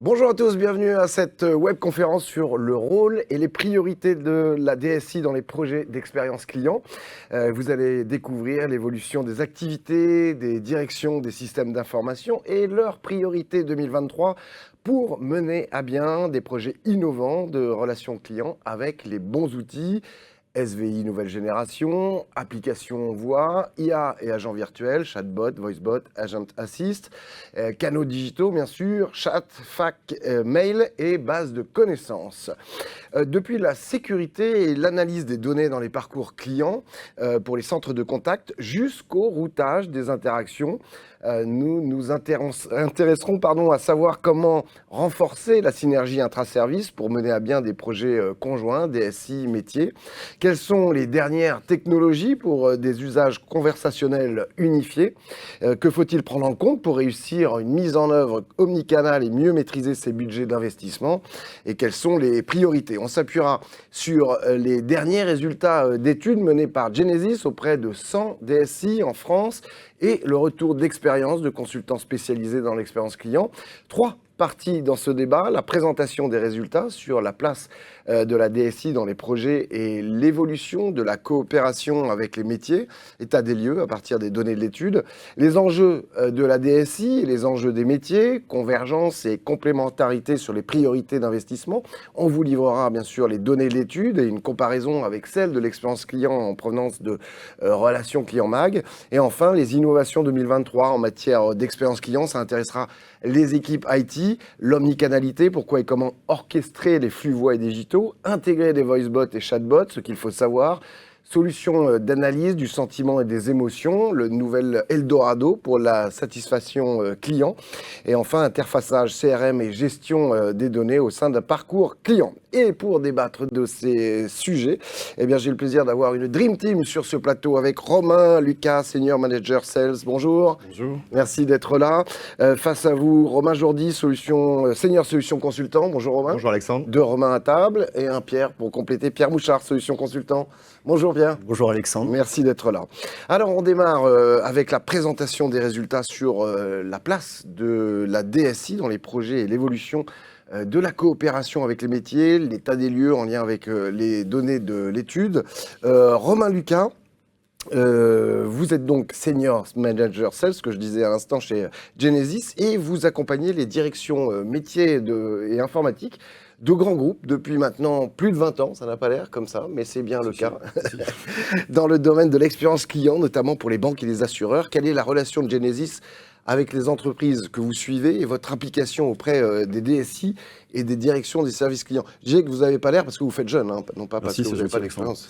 Bonjour à tous, bienvenue à cette webconférence sur le rôle et les priorités de la DSI dans les projets d'expérience client. Vous allez découvrir l'évolution des activités, des directions des systèmes d'information et leurs priorités 2023 pour mener à bien des projets innovants de relations clients avec les bons outils. SVI nouvelle génération, application voix, IA et agents virtuels, chatbot, voicebot, agent assist, canaux digitaux bien sûr, chat, fac, mail et base de connaissances. Depuis la sécurité et l'analyse des données dans les parcours clients pour les centres de contact jusqu'au routage des interactions, nous nous intéresserons à savoir comment renforcer la synergie intra-service pour mener à bien des projets conjoints, DSI, métiers. Quelles sont les dernières technologies pour des usages conversationnels unifiés? Que faut-il prendre en compte pour réussir une mise en œuvre omnicanale et mieux maîtriser ses budgets d'investissement? Et quelles sont les priorités? On s'appuiera sur les derniers résultats d'études menées par Genesis auprès de 100 DSI en France et le retour d'expérience de consultants spécialisés dans l'expérience client. 3 parties dans ce débat, la présentation des résultats sur la place de la DSI dans les projets et l'évolution de la coopération avec les métiers, état des lieux à partir des données de l'étude, les enjeux de la DSI et les enjeux des métiers, convergence et complémentarité sur les priorités d'investissement. On vous livrera bien sûr les données de l'étude et une comparaison avec celles de l'expérience client en provenance de Relations Client Mag. Et enfin, les innovations 2023 en matière d'expérience client, ça intéressera les équipes IT, l'omnicanalité, pourquoi et comment orchestrer les flux voix et digitaux, intégrer des voicebots et chatbots, ce qu'il faut savoir, solution d'analyse du sentiment et des émotions, le nouvel Eldorado pour la satisfaction client, et enfin interfaçage CRM et gestion des données au sein d'un parcours client. Et pour débattre de ces sujets, eh bien, j'ai le plaisir d'avoir une Dream Team sur ce plateau avec Romain Lucas, Senior Manager Sales. Bonjour. Bonjour. Merci d'être là. Face à vous, Romain Jourdi, Senior Solution Consultant. Bonjour Romain. Bonjour Alexandre. Deux Romain à table et un Pierre pour compléter. Pierre Mouchard, Solution Consultant. Bonjour Pierre. Bonjour Alexandre. Merci d'être là. Alors on démarre avec la présentation des résultats sur la place de la DSI dans les projets et l'évolution de la coopération avec les métiers, l'état des lieux en lien avec les données de l'étude. Romain Lucas, vous êtes donc Senior Manager Sales, ce que je disais à l'instant chez Genesis, et vous accompagnez les directions métiers et informatiques de grands groupes depuis maintenant plus de 20 ans, ça n'a pas l'air comme ça, mais c'est bien le cas, dans le domaine de l'expérience client, notamment pour les banques et les assureurs. Quelle est la relation de Genesis avec les entreprises que vous suivez et votre implication auprès des DSI et des directions des services clients? Je disais que vous n'avez pas l'air parce que vous faites jeune, hein, non pas parce que vous n'avez pas d'expérience.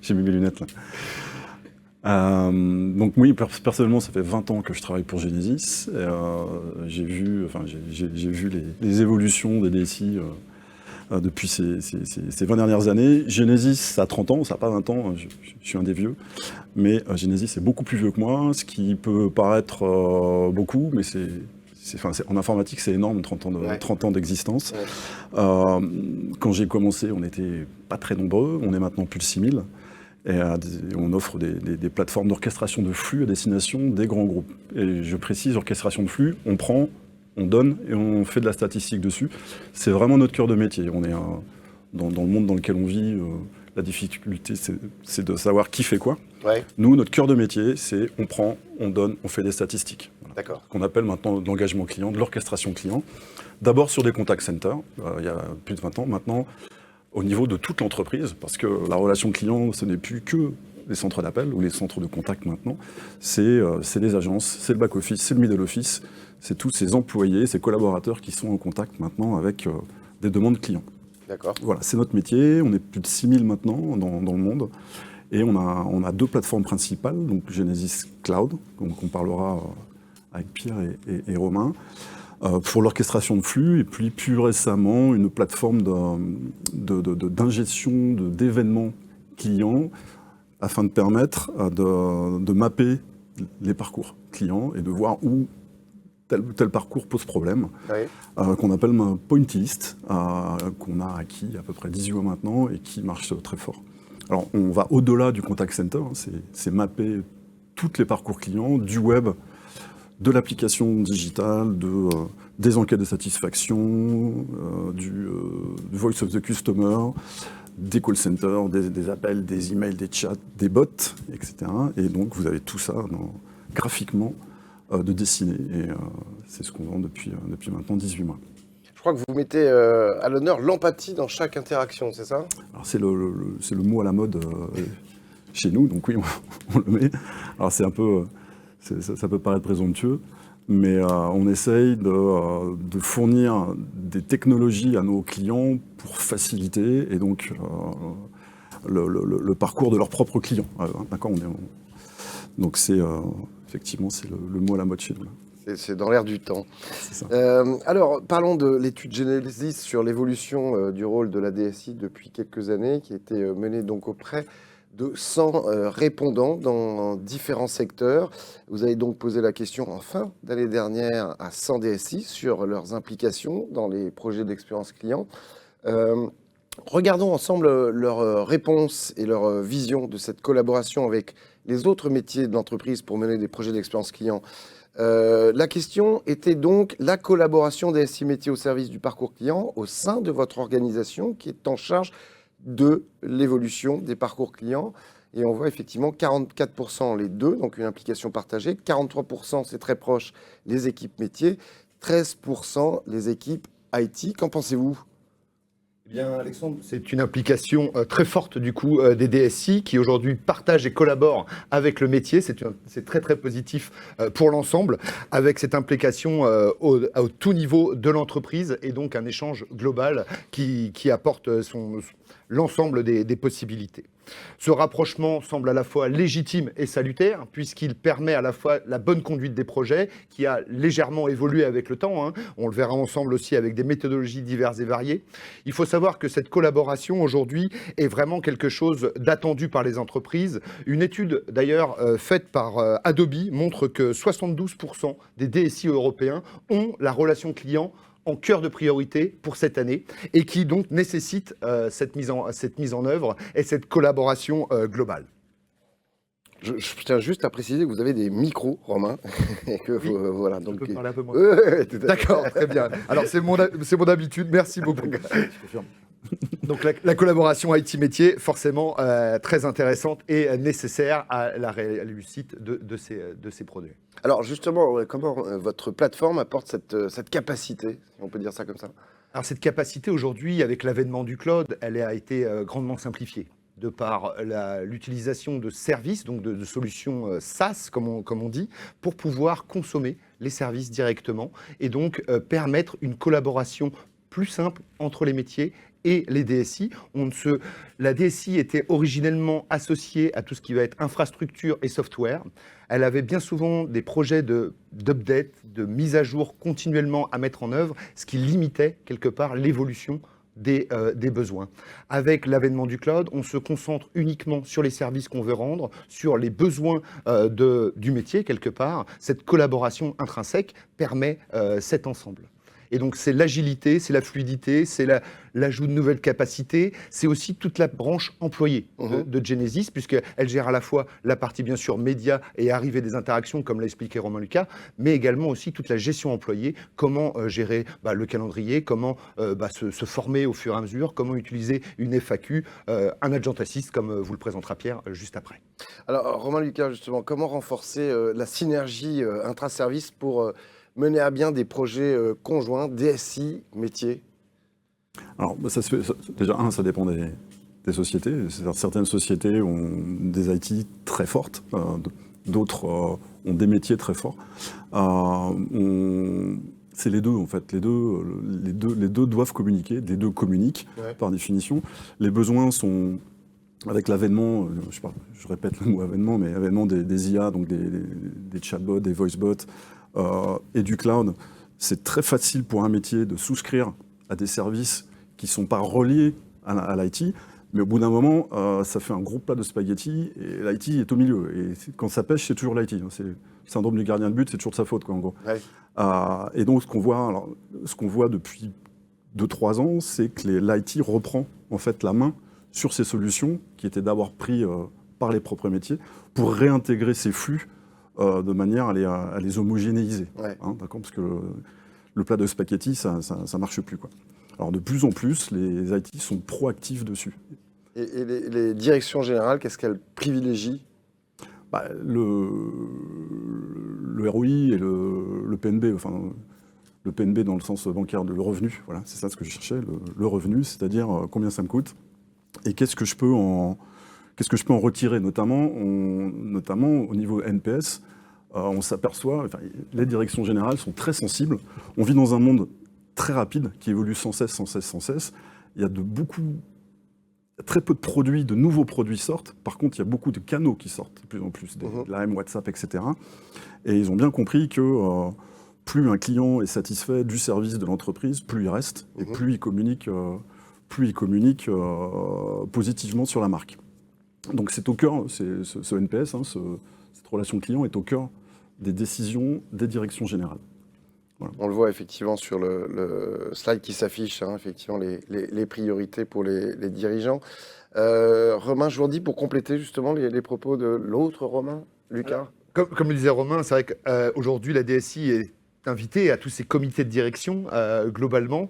J'ai mis mes lunettes là. Donc oui, personnellement, ça fait 20 ans que je travaille pour Genesis. J'ai vu les évolutions des DSI depuis ces 20 dernières années. Genesis, ça a 30 ans, ça n'a pas 20 ans, je suis un des vieux. Mais Genesis est beaucoup plus vieux que moi, ce qui peut paraître beaucoup, mais en informatique, c'est énorme, 30 ans d'existence. Ouais. Quand j'ai commencé, on n'était pas très nombreux, on est maintenant plus de 6000. Et on offre des plateformes d'orchestration de flux à destination des grands groupes. Et je précise, orchestration de flux, on prend, on donne et on fait de la statistique dessus. C'est vraiment notre cœur de métier. On est dans le monde dans lequel on vit, la difficulté, c'est de savoir qui fait quoi. Ouais. Nous, notre cœur de métier, c'est on prend, on donne, on fait des statistiques. Voilà. D'accord. Qu'on appelle maintenant de l'engagement client, de l'orchestration client. D'abord sur des contact centers, il y a plus de 20 ans. Maintenant, au niveau de toute l'entreprise, parce que la relation client, ce n'est plus que les centres d'appel ou les centres de contact maintenant, c'est les agences, c'est le back-office, c'est le middle-office, c'est tous ces employés, ces collaborateurs qui sont en contact maintenant avec des demandes clients. D'accord. Voilà, c'est notre métier, on est plus de 6000 maintenant dans le monde, et on a 2 plateformes principales, donc Genesis Cloud, donc on parlera avec Pierre et Romain, pour l'orchestration de flux, et puis plus récemment, une plateforme d'ingestion d'événements clients afin de permettre de mapper les parcours clients et de voir où tel ou tel parcours pose problème, oui. Qu'on appelle un point list, qu'on a acquis à peu près 18 mois maintenant et qui marche très fort. Alors on va au-delà du contact center, c'est mapper tous les parcours clients, du web de l'application digitale, des enquêtes de satisfaction, du voice of the customer, des call centers, des appels, des emails, des chats, des bots, etc. Et donc vous avez tout ça graphiquement de dessiner. Et c'est ce qu'on vend depuis maintenant 18 mois. Je crois que vous mettez à l'honneur l'empathie dans chaque interaction, c'est ça? Alors c'est le mot à la mode chez nous, donc oui, on le met. Alors c'est un peu, ça peut paraître présomptueux, mais on essaye de fournir des technologies à nos clients pour faciliter et donc le parcours de leurs propres clients. D'accord, donc c'est effectivement c'est le mot à la mode chez nous. C'est dans l'air du temps. Alors, parlons de l'étude Genesis sur l'évolution du rôle de la DSI depuis quelques années, qui a été menée donc auprès de 100 répondants dans différents secteurs. Vous avez donc posé la question en fin d'année dernière à 100 DSI sur leurs implications dans les projets d'expérience client. Regardons ensemble leurs réponses et leur vision de cette collaboration avec les autres métiers de l'entreprise pour mener des projets d'expérience client. La question était donc la collaboration DSI métiers au service du parcours client au sein de votre organisation qui est en charge de l'évolution des parcours clients. Et on voit effectivement 44% les deux, donc une implication partagée. 43% c'est très proche les équipes métiers. 13% les équipes IT. Qu'en pensez-vous ? Eh bien, Alexandre, c'est une implication très forte du coup des DSI qui aujourd'hui partagent et collaborent avec le métier. C'est très très positif pour l'ensemble avec cette implication au tout niveau de l'entreprise et donc un échange global qui apporte l'ensemble des possibilités. Ce rapprochement semble à la fois légitime et salutaire, puisqu'il permet à la fois la bonne conduite des projets, qui a légèrement évolué avec le temps. On le verra ensemble aussi avec des méthodologies diverses et variées. Il faut savoir que cette collaboration aujourd'hui est vraiment quelque chose d'attendu par les entreprises. Une étude d'ailleurs faite par Adobe montre que 72% des DSI européens ont la relation client en cœur de priorité pour cette année et qui donc nécessite cette mise en œuvre et cette collaboration globale. Je tiens juste à préciser que vous avez des micros, Romain. Et que Oui, voilà, je donc, peux parler un peu moins. D'accord, très bien. Alors c'est mon habitude, merci beaucoup. Donc la collaboration IT métier, forcément très intéressante et nécessaire à la réussite de ces produits. Alors justement, comment votre plateforme apporte cette capacité, si on peut dire ça comme ça? Alors cette capacité aujourd'hui, avec l'avènement du cloud, elle a été grandement simplifiée de par l'utilisation de services, donc de solutions SaaS, comme on dit, pour pouvoir consommer les services directement et donc permettre une collaboration plus simple entre les métiers et les DSI. La DSI était originellement associée à tout ce qui va être infrastructure et software. Elle avait bien souvent des projets d'update, de mise à jour continuellement à mettre en œuvre, ce qui limitait quelque part l'évolution des besoins. Avec l'avènement du cloud, on se concentre uniquement sur les services qu'on veut rendre, sur les besoins du métier quelque part. Cette collaboration intrinsèque permet cet ensemble. Et donc, c'est l'agilité, c'est la fluidité, c'est l'ajout de nouvelles capacités, c'est aussi toute la branche employée de Genesis, puisqu'elle gère à la fois la partie, bien sûr, média et arrivée des interactions, comme l'a expliqué Romain Lucas, mais également aussi toute la gestion employée, comment gérer le calendrier, comment se former au fur et à mesure, comment utiliser une FAQ, un agent assist, comme vous le présentera Pierre juste après. Alors, Romain Lucas, justement, comment renforcer la synergie intra-service pour mener à bien des projets conjoints, DSI, métier? Alors, ça se fait, déjà, ça dépend des sociétés. Certaines sociétés ont des IT très fortes, d'autres ont des métiers très forts. C'est les deux, en fait. Les deux doivent communiquer, les deux communiquent, par définition. Les besoins sont... Avec l'avènement, je répète le mot avènement, mais avènement des IA, donc des chatbots, des voicebots et du cloud, c'est très facile pour un métier de souscrire à des services qui ne sont pas reliés à l'IT, mais au bout d'un moment, ça fait un gros plat de spaghettis et l'IT est au milieu. Et quand ça pêche, c'est toujours l'IT. C'est le syndrome du gardien de but, c'est toujours de sa faute, quoi, en gros. Ouais. Et donc, ce qu'on voit depuis 2-3 ans, c'est que l'IT reprend en fait la main sur ces solutions qui étaient d'abord prises par les propres métiers pour réintégrer ces flux de manière à les homogénéiser. Ouais. Hein, d'accord, parce que le plat de spaghetti, ça marche plus, quoi. Alors de plus en plus, les IT sont proactifs dessus. Et les directions générales, qu'est-ce qu'elles privilégient? Le ROI et le PNB, enfin le PNB dans le sens bancaire de le revenu, voilà, c'est ça ce que je cherchais, le revenu, c'est-à-dire combien ça me coûte et qu'est-ce que je peux en retirer, notamment au niveau NPS. On s'aperçoit, enfin, les directions générales sont très sensibles. On vit dans un monde très rapide qui évolue sans cesse. Il y a très peu de produits, de nouveaux produits sortent. Par contre, il y a beaucoup de canaux qui sortent de plus en plus, l'AM, WhatsApp, etc. Et ils ont bien compris que plus un client est satisfait du service de l'entreprise, plus il reste et plus il communique positivement sur la marque. Donc c'est au cœur, ce NPS, cette relation client est au cœur des décisions des directions générales. Voilà. On le voit effectivement sur le slide qui s'affiche, effectivement les priorités pour les dirigeants. Romain Jourdi, pour compléter justement les propos de l'autre Romain, Lucas. Comme le disait Romain, c'est vrai qu'aujourd'hui la DSI est invitée à tous ces comités de direction globalement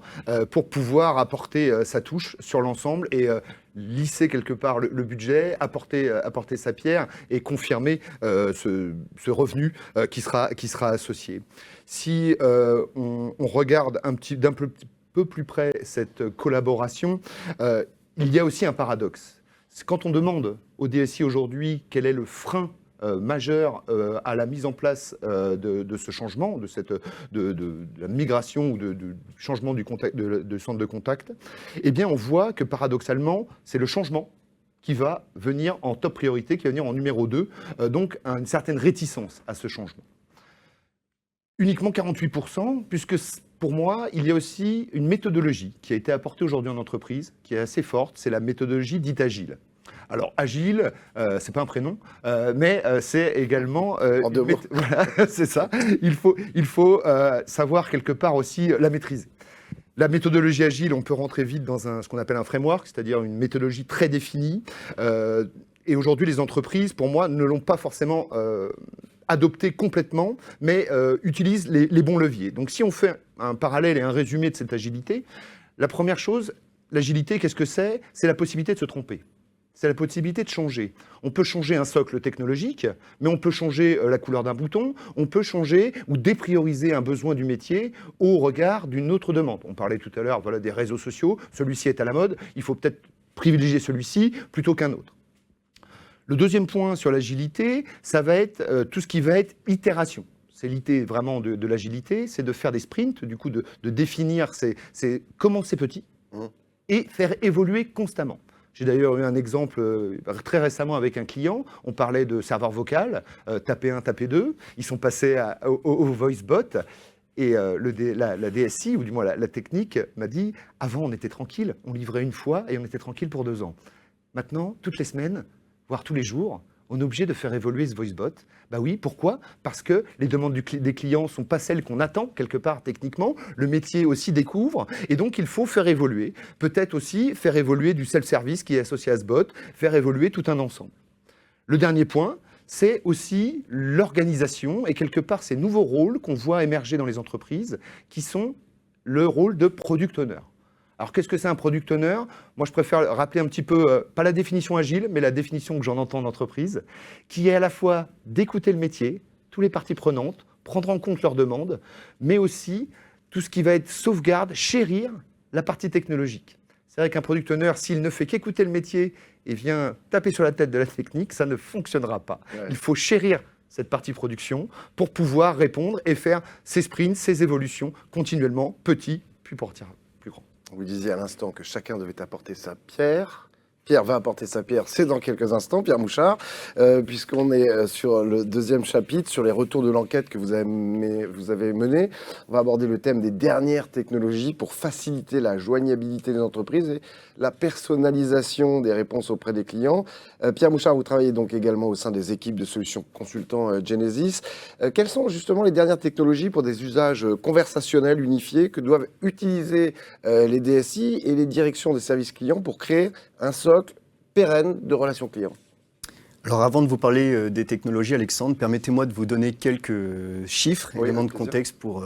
pour pouvoir apporter sa touche sur l'ensemble et lisser quelque part le budget, apporter sa pierre et confirmer ce revenu qui sera associé. Si on regarde d'un peu plus près cette collaboration, il y a aussi un paradoxe. Quand on demande au DSI aujourd'hui quel est le frein majeur à la mise en place de ce changement, de la migration ou du changement du centre de contact, eh bien on voit que paradoxalement, c'est le changement qui va venir en top priorité, qui va venir en numéro 2, donc une certaine réticence à ce changement. Uniquement 48%, puisque pour moi, il y a aussi une méthodologie qui a été apportée aujourd'hui en entreprise, qui est assez forte, c'est la méthodologie dite agile. Alors, agile, c'est pas un prénom, mais c'est également... en deux mots. Voilà, c'est ça. Il faut savoir quelque part aussi la maîtriser. La méthodologie agile, on peut rentrer vite dans ce qu'on appelle un framework, c'est-à-dire une méthodologie très définie. Et aujourd'hui, les entreprises, pour moi, ne l'ont pas forcément adopté complètement, mais utilisent les bons leviers. Donc, si on fait un parallèle et un résumé de cette agilité, la première chose, l'agilité, qu'est-ce que c'est? C'est la possibilité de se tromper. C'est la possibilité de changer. On peut changer un socle technologique, mais on peut changer la couleur d'un bouton, on peut changer ou déprioriser un besoin du métier au regard d'une autre demande. On parlait tout à l'heure des réseaux sociaux, celui-ci est à la mode, il faut peut-être privilégier celui-ci plutôt qu'un autre. Le deuxième point sur l'agilité, ça va être tout ce qui va être itération. C'est l'idée vraiment de l'agilité, c'est de faire des sprints, du coup de définir commencer petit et faire évoluer constamment. J'ai d'ailleurs eu un exemple très récemment avec un client. On parlait de serveur vocal, tapez 1, tapez 2. Ils sont passés au voice bot. Et la DSI, ou du moins la technique, m'a dit « Avant, on était tranquille, on livrait une fois et on était tranquille pour 2 ans. Maintenant, toutes les semaines, voire tous les jours, on est obligé de faire évoluer ce voice bot. » Bah oui, pourquoi? Parce que les demandes des clients ne sont pas celles qu'on attend, quelque part, techniquement. Le métier aussi découvre, et donc il faut faire évoluer. Peut-être aussi faire évoluer du self-service qui est associé à ce bot, faire évoluer tout un ensemble. Le dernier point, c'est aussi l'organisation, et quelque part ces nouveaux rôles qu'on voit émerger dans les entreprises, qui sont le rôle de product owner. Alors, qu'est-ce que c'est un product owner? Moi, je préfère rappeler un petit peu, pas la définition agile, mais la définition que j'en entends en entreprise, qui est à la fois d'écouter le métier, toutes les parties prenantes, prendre en compte leurs demandes, mais aussi tout ce qui va être sauvegarde, chérir la partie technologique. C'est vrai qu'un product owner, s'il ne fait qu'écouter le métier et vient taper sur la tête de la technique, ça ne fonctionnera pas. Ouais. Il faut chérir cette partie production pour pouvoir répondre et faire ses sprints, ses évolutions continuellement, petit, puis pour partir plus grand. Vous disiez à l'instant que chacun devait apporter sa pierre. Pierre va apporter sa pierre, c'est dans quelques instants, Pierre Mouchard, puisqu'on est sur le deuxième chapitre, sur les retours de l'enquête que vous avez menée. On va aborder le thème des dernières technologies pour faciliter la joignabilité des entreprises et la personnalisation des réponses auprès des clients. Pierre Mouchard, vous travaillez donc également au sein des équipes de solutions consultants Genesis. Quelles sont justement les dernières technologies pour des usages conversationnels unifiés que doivent utiliser les DSI et les directions des services clients pour créer un socle pérenne de relations clients? Alors avant de vous parler des technologies, Alexandre, permettez-moi de vous donner quelques chiffres, Oui, éléments de avec plaisir. contexte pour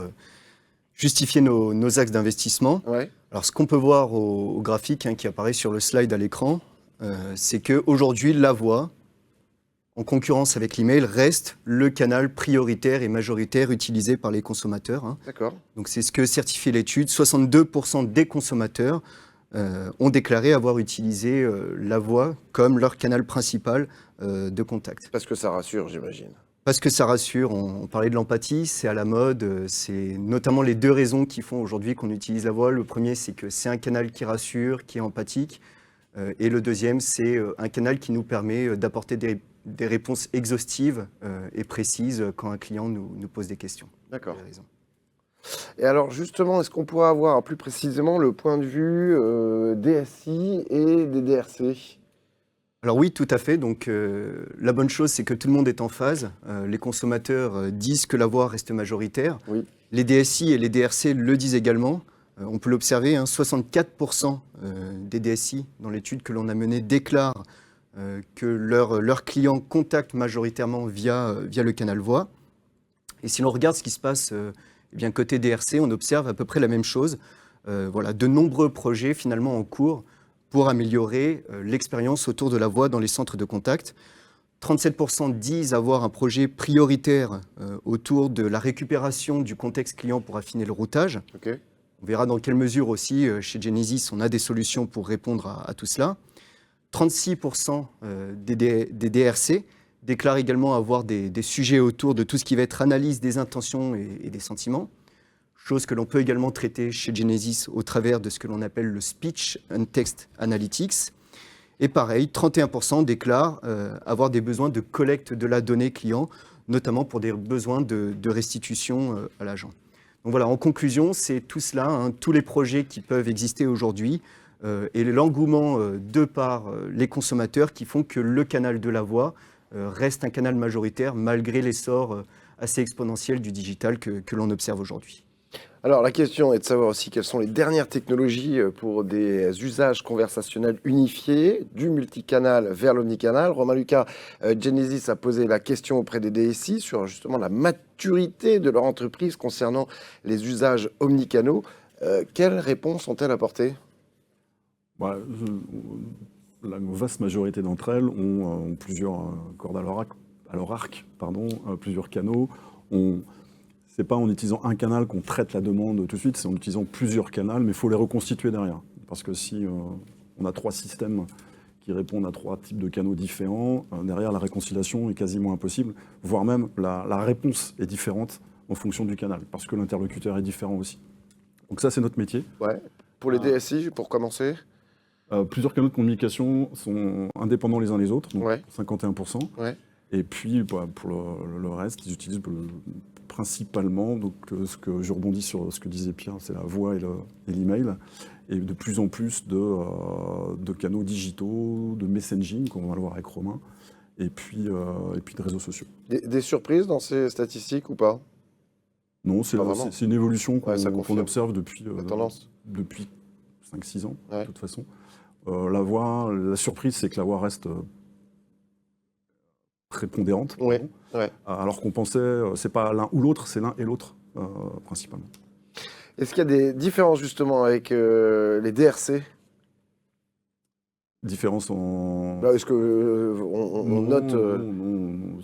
justifier nos axes d'investissement. Ouais. Alors ce qu'on peut voir au graphique qui apparaît sur le slide à l'écran, c'est qu'aujourd'hui, la voix, en concurrence avec l'email, reste le canal prioritaire et majoritaire utilisé par les consommateurs. D'accord. Donc c'est ce que certifie l'étude. 62% des consommateurs ont déclaré avoir utilisé la voix comme leur canal principal de contact. Parce que ça rassure, j'imagine. Parce que ça rassure, on parlait de l'empathie, c'est à la mode, c'est notamment les deux raisons qui font aujourd'hui qu'on utilise la voix. Le premier, c'est que c'est un canal qui rassure, qui est empathique. Et le deuxième, c'est un canal qui nous permet d'apporter des réponses exhaustives et précises quand un client nous pose des questions. D'accord. Vous avez raison. Et alors justement, est-ce qu'on pourrait avoir plus précisément le point de vue DSI et des DRC? Alors oui, tout à fait. Donc la bonne chose, c'est que tout le monde est en phase. Les consommateurs disent que la voix reste majoritaire. Oui. Les DSI et les DRC le disent également. On peut l'observer, 64% des DSI dans l'étude que l'on a menée déclarent que leurs clients contactent majoritairement via le canal voix. Et si l'on regarde ce qui se passe eh bien, côté DRC, on observe à peu près la même chose. Voilà, de nombreux projets finalement en cours pour améliorer l'expérience autour de la voix dans les centres de contact. 37% disent avoir un projet prioritaire autour de la récupération du contexte client pour affiner le routage. Ok. On verra dans quelle mesure aussi, chez Genesis, on a des solutions pour répondre à tout cela. 36% des DRC déclarent également avoir des sujets autour de tout ce qui va être analyse des intentions et des sentiments, chose que l'on peut également traiter chez Genesis au travers de ce que l'on appelle le Speech and Text Analytics. Et pareil, 31% déclarent avoir des besoins de collecte de la donnée client, notamment pour des besoins de restitution à l'agent. Donc voilà, en conclusion, c'est tout cela, tous les projets qui peuvent exister aujourd'hui et l'engouement de par les consommateurs qui font que le canal de la voix reste un canal majoritaire malgré l'essor assez exponentiel du digital que l'on observe aujourd'hui. Alors la question est de savoir aussi quelles sont les dernières technologies pour des usages conversationnels unifiés, du multicanal vers l'omnicanal. Romain Lucas, Genesis a posé la question auprès des DSI sur justement la maturité de leur entreprise concernant les usages omnicanaux. Quelles réponses ont-elles apportées? La vaste majorité d'entre elles ont plusieurs cordes à leur arc, plusieurs canaux. C'est pas en utilisant un canal qu'on traite la demande tout de suite, c'est en utilisant plusieurs canaux, mais il faut les reconstituer derrière. Parce que si on a 3 systèmes qui répondent à 3 types de canaux différents, derrière la réconciliation est quasiment impossible, voire même la réponse est différente en fonction du canal, parce que l'interlocuteur est différent aussi. Donc ça, c'est notre métier. Ouais. Pour les DSI, pour commencer? Plusieurs canaux de communication sont indépendants les uns les autres, donc Ouais. 51%. Ouais. Et puis, pour le reste, ils utilisent principalement, donc ce que je rebondis sur ce que disait Pierre, c'est la voix et l'email, et de plus en plus de canaux digitaux, de messaging, comme on va le voir avec Romain, et puis de réseaux sociaux. Des surprises dans ces statistiques ou pas? Non, c'est une évolution qu'on observe depuis 5-6 ans, de toute façon. La surprise, c'est que la voix reste prépondérante. Ouais. Alors qu'on pensait, c'est pas l'un ou l'autre, c'est l'un et l'autre, principalement. Est-ce qu'il y a des différences justement avec les DRC? Différence en... Est-ce qu'on note... Non,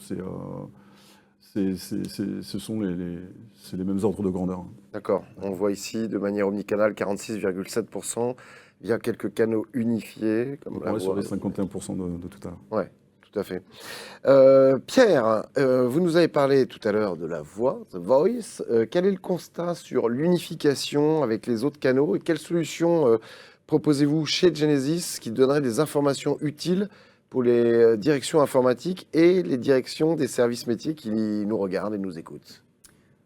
ce sont les mêmes ordres de grandeur. D'accord. On voit ici, de manière omnicanale, 46,7% via quelques canaux unifiés. Comme la voix. Sur les 51% de tout à l'heure. Ouais, tout à fait. Pierre, vous nous avez parlé tout à l'heure de la voix, The Voice. Quel est le constat sur l'unification avec les autres canaux et quelles solutions proposez-vous chez Genesis qui donneraient des informations utiles pour les directions informatiques et les directions des services métiers qui nous regardent et nous écoutent?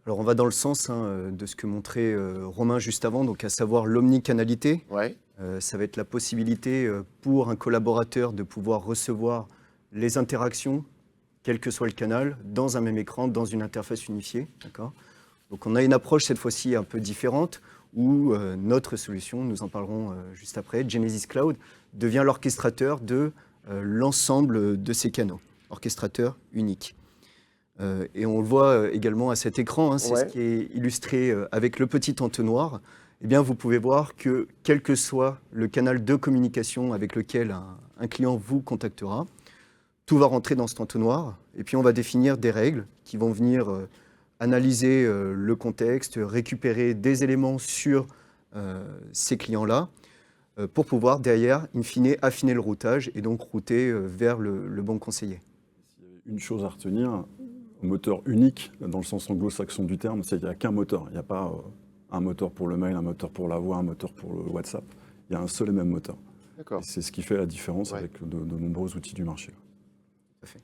Alors on va dans le sens de ce que montrait Romain juste avant, donc à savoir l'omnicanalité. Ouais. Ça va être la possibilité pour un collaborateur de pouvoir recevoir les interactions, quel que soit le canal, dans un même écran, dans une interface unifiée. D'accord ? Donc on a une approche cette fois-ci un peu différente où notre solution, nous en parlerons juste après, Genesis Cloud, devient l'orchestrateur de l'ensemble de ces canaux. orchestrateur unique. Et on le voit également à cet écran, hein, c'est ce qui est illustré avec le petit entonnoir. Eh bien, vous pouvez voir que quel que soit le canal de communication avec lequel un client vous contactera, tout va rentrer dans cet entonnoir. Et puis, on va définir des règles qui vont venir analyser le contexte, récupérer des éléments sur ces clients-là, pour pouvoir derrière, in fine, affiner le routage et donc router vers le bon conseiller. Une chose à retenir, moteur unique, dans le sens anglo-saxon du terme, c'est qu'il n'y a qu'un moteur. Il n'y a pas un moteur pour le mail, un moteur pour la voix, un moteur pour le WhatsApp. Il y a un seul et même moteur. D'accord. C'est ce qui fait la différence avec de nombreux outils du marché. Tout à fait.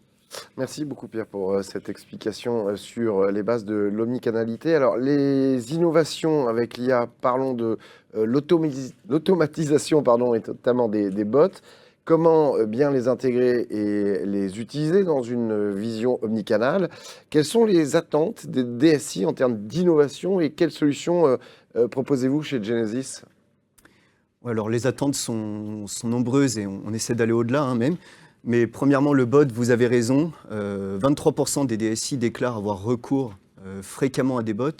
Merci beaucoup Pierre pour cette explication sur les bases de l'omnicanalité. Alors les innovations avec l'IA, parlons de l'automatisation et notamment des bots. Comment bien les intégrer et les utiliser dans une vision omnicanale? Quelles sont les attentes des DSI en termes d'innovation et quelles solutions proposez-vous chez Genesis? Alors les attentes sont nombreuses et on essaie d'aller au-delà hein, même. Mais premièrement, le bot, vous avez raison, 23% des DSI déclarent avoir recours fréquemment à des bots,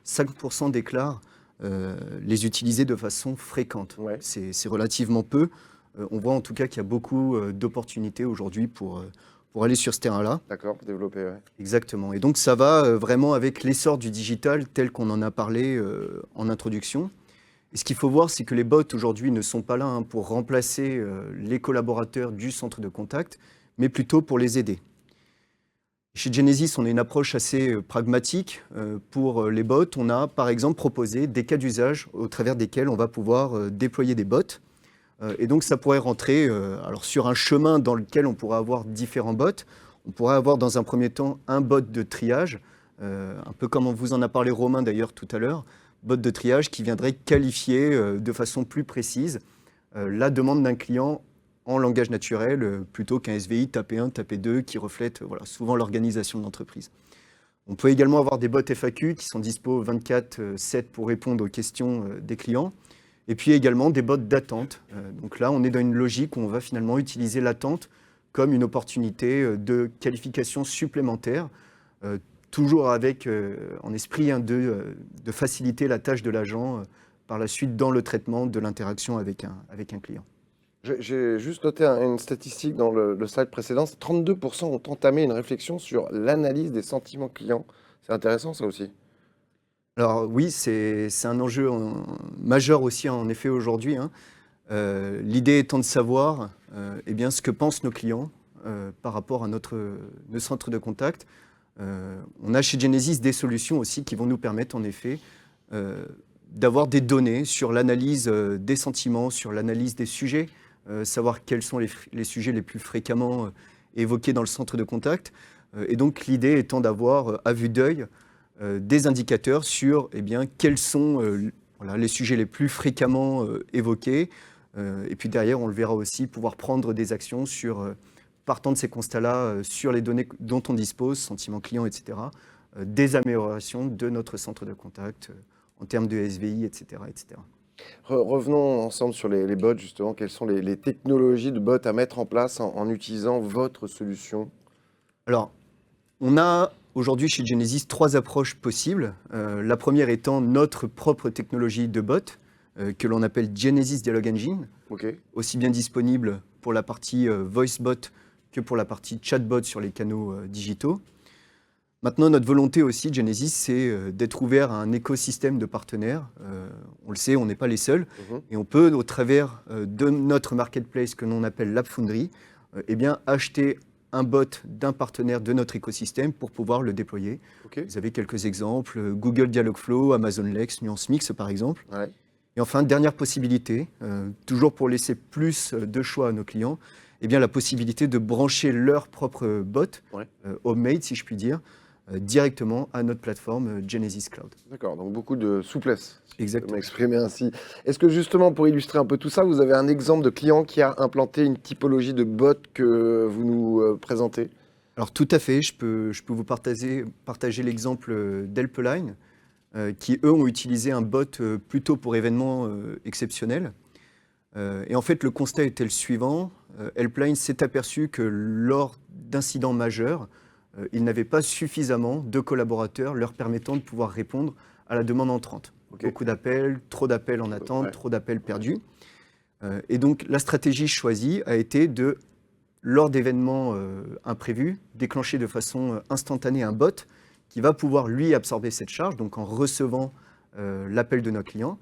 5% déclarent les utiliser de façon fréquente. Ouais. C'est relativement peu. On voit en tout cas qu'il y a beaucoup d'opportunités aujourd'hui pour aller sur ce terrain-là. D'accord, développer, ouais. Exactement. Et donc ça va vraiment avec l'essor du digital tel qu'on en a parlé en introduction. Et ce qu'il faut voir, c'est que les bots aujourd'hui ne sont pas là hein, pour remplacer les collaborateurs du centre de contact, mais plutôt pour les aider. Chez Genesis, on a une approche assez pragmatique. Pour les bots, on a par exemple proposé des cas d'usage au travers desquels on va pouvoir déployer des bots. Et donc ça pourrait rentrer alors sur un chemin dans lequel on pourrait avoir différents bots. On pourrait avoir dans un premier temps un bot de triage, un peu comme on vous en a parlé Romain d'ailleurs tout à l'heure, bot de triage qui viendrait qualifier de façon plus précise la demande d'un client en langage naturel plutôt qu'un SVI tapé 1, tapé 2 qui reflète voilà, souvent l'organisation de l'entreprise. On peut également avoir des bots FAQ qui sont dispo 24/7 pour répondre aux questions des clients. Et puis également des bots d'attente. Donc là, on est dans une logique où on va finalement utiliser l'attente comme une opportunité de qualification supplémentaire, toujours avec en esprit de faciliter la tâche de l'agent par la suite dans le traitement de l'interaction avec un client. J'ai juste noté une statistique dans le slide précédent, 32% ont entamé une réflexion sur l'analyse des sentiments clients. C'est intéressant ça aussi. Alors oui, c'est un enjeu majeur aussi en effet aujourd'hui. Hein. L'idée étant de savoir eh bien, ce que pensent nos clients par rapport à notre centre de contact. On a chez Genesis des solutions aussi qui vont nous permettre en effet d'avoir des données sur l'analyse des sentiments, sur l'analyse des sujets, savoir quels sont les sujets les plus fréquemment évoqués dans le centre de contact. Et donc l'idée étant d'avoir à vue d'œil des indicateurs sur eh bien, quels sont voilà, les sujets les plus fréquemment évoqués. Et puis derrière, on le verra aussi, pouvoir prendre des actions sur, partant de ces constats-là, sur les données dont on dispose, sentiments clients, etc., des améliorations de notre centre de contact en termes de SVI, etc. etc. Revenons ensemble sur les bots, justement. Quelles sont les technologies de bots à mettre en place en utilisant votre solution? Alors, on a aujourd'hui chez Genesis 3 approches possibles. La première étant notre propre technologie de bot, que l'on appelle Genesis Dialog Engine, aussi bien disponible pour la partie voice bot que pour la partie chatbot sur les canaux digitaux. Maintenant, notre volonté aussi, Genesis, c'est d'être ouvert à un écosystème de partenaires. On le sait, on n'est pas les seuls. Et on peut, au travers de notre marketplace que l'on appelle LabFoundry, eh bien, acheter un bot d'un partenaire de notre écosystème pour pouvoir le déployer. Vous avez quelques exemples, Google Dialogflow, Amazon Lex, Nuance Mix par exemple. Ouais. Et enfin, dernière possibilité, toujours pour laisser plus de choix à nos clients, eh bien, la possibilité de brancher leur propre bot, homemade si je puis dire, directement à notre plateforme Genesis Cloud. D'accord, donc beaucoup de souplesse, si Exactement. je peux m'exprimer ainsi. Est-ce que justement, pour illustrer un peu tout ça, vous avez un exemple de client qui a implanté une typologie de bot que vous nous présentez? Alors tout à fait, je peux vous partager l'exemple d'Helpline, qui eux ont utilisé un bot plutôt pour événements exceptionnels. Et en fait, le constat était le suivant. Helpline s'est aperçu que lors d'incidents majeurs, il n'avait pas suffisamment de collaborateurs leur permettant de pouvoir répondre à la demande entrante. Beaucoup d'appels, trop d'appels en attente, trop d'appels perdus. Et donc, la stratégie choisie a été de, lors d'événements imprévus, déclencher de façon instantanée un bot qui va pouvoir, lui, absorber cette charge, donc en recevant l'appel de nos clients,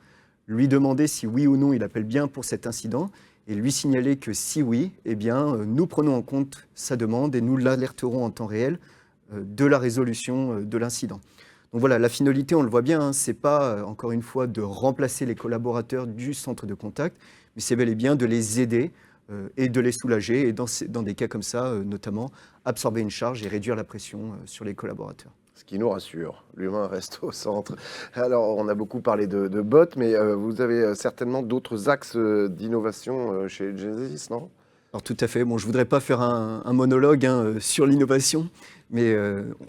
lui demander si oui ou non il appelle bien pour cet incident et lui signaler que si oui, eh bien, nous prenons en compte sa demande et nous l'alerterons en temps réel de la résolution de l'incident. Donc voilà, la finalité, on le voit bien, hein, ce n'est pas, encore une fois, de remplacer les collaborateurs du centre de contact, mais c'est bel et bien de les aider et de les soulager, et dans des cas comme ça, notamment, absorber une charge et réduire la pression sur les collaborateurs. Ce qui nous rassure, l'humain reste au centre. Alors, on a beaucoup parlé de bots, mais vous avez certainement d'autres axes d'innovation chez Genesis, non? Alors tout à fait. Bon, je ne voudrais pas faire un monologue sur l'innovation, mais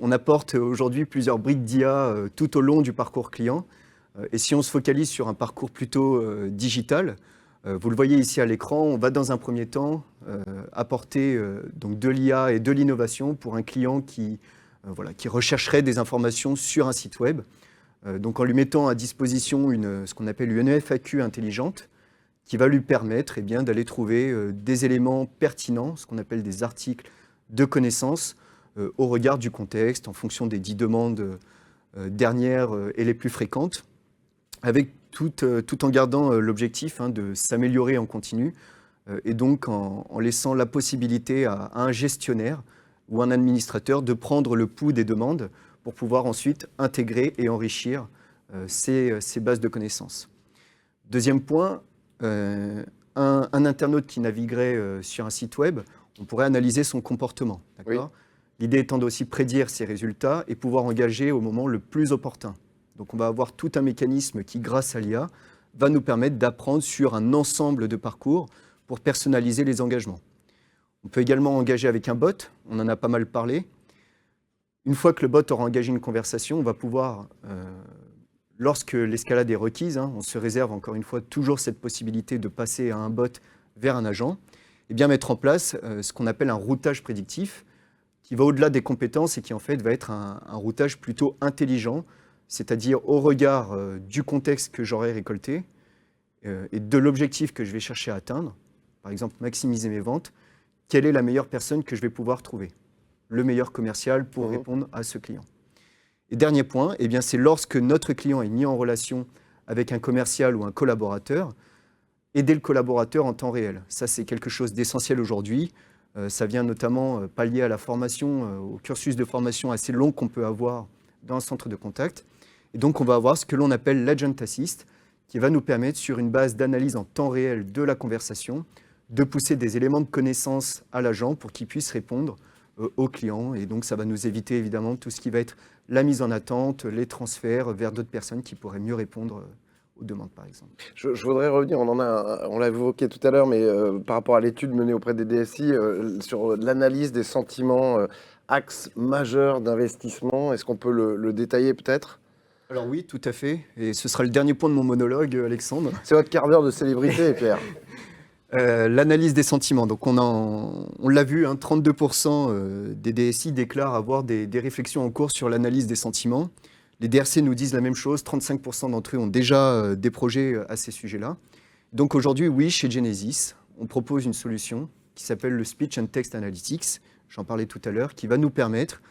on apporte aujourd'hui plusieurs briques d'IA tout au long du parcours client. Et si on se focalise sur un parcours plutôt digital, vous le voyez ici à l'écran, on va dans un premier temps apporter donc de l'IA et de l'innovation pour un client qui rechercherait des informations sur un site web. Donc en lui mettant à disposition ce qu'on appelle une FAQ intelligente, qui va lui permettre d'aller trouver des éléments pertinents, ce qu'on appelle des articles de connaissances, au regard du contexte, en fonction des 10 demandes dernières et les plus fréquentes, avec tout en gardant l'objectif de s'améliorer en continu, et donc en laissant la possibilité à un gestionnaire ou un administrateur de prendre le pouls des demandes pour pouvoir ensuite intégrer et enrichir ces bases de connaissances. Deuxième point, un internaute qui naviguerait sur un site web, on pourrait analyser son comportement. Oui. L'idée étant d'aussi prédire ses résultats et pouvoir engager au moment le plus opportun. Donc on va avoir tout un mécanisme qui, grâce à l'IA, va nous permettre d'apprendre sur un ensemble de parcours pour personnaliser les engagements. On peut également engager avec un bot, on en a pas mal parlé. Une fois que le bot aura engagé une conversation, on va pouvoir, lorsque l'escalade est requise, on se réserve encore une fois toujours cette possibilité de passer à un bot vers un agent, et bien mettre en place ce qu'on appelle un routage prédictif, qui va au-delà des compétences et qui en fait va être un routage plutôt intelligent, c'est-à-dire au regard du contexte que j'aurai récolté et de l'objectif que je vais chercher à atteindre, par exemple maximiser mes ventes, quelle est la meilleure personne que je vais pouvoir trouver, le meilleur commercial pour répondre à ce client. Et dernier point, c'est lorsque notre client est mis en relation avec un commercial ou un collaborateur, aider le collaborateur en temps réel. Ça, c'est quelque chose d'essentiel aujourd'hui. Ça vient notamment pallier à la formation, au cursus de formation assez long qu'on peut avoir dans un centre de contact. Et donc, on va avoir ce que l'on appelle l'Agent Assist, qui va nous permettre, sur une base d'analyse en temps réel de la conversation, de pousser des éléments de connaissance à l'agent pour qu'il puisse répondre aux clients. Et donc, ça va nous éviter évidemment tout ce qui va être la mise en attente, les transferts vers d'autres personnes qui pourraient mieux répondre aux demandes, par exemple. Je voudrais revenir, on l'a évoqué tout à l'heure, mais par rapport à l'étude menée auprès des DSI sur l'analyse des sentiments, axe majeur d'investissement, est-ce qu'on peut le détailler peut-être ? Alors oui, tout à fait. Et ce sera le dernier point de mon monologue, Alexandre. C'est votre quart d'heure de célébrité, Pierre. L'analyse des sentiments. Donc on l'a vu, 32% des DSI déclarent avoir des réflexions en cours sur l'analyse des sentiments. Les DRC nous disent la même chose, 35% d'entre eux ont déjà des projets à ces sujets-là. Donc aujourd'hui, oui, chez Genesis, on propose une solution qui s'appelle le Speech and Text Analytics, j'en parlais tout à l'heure, qui va nous permettre,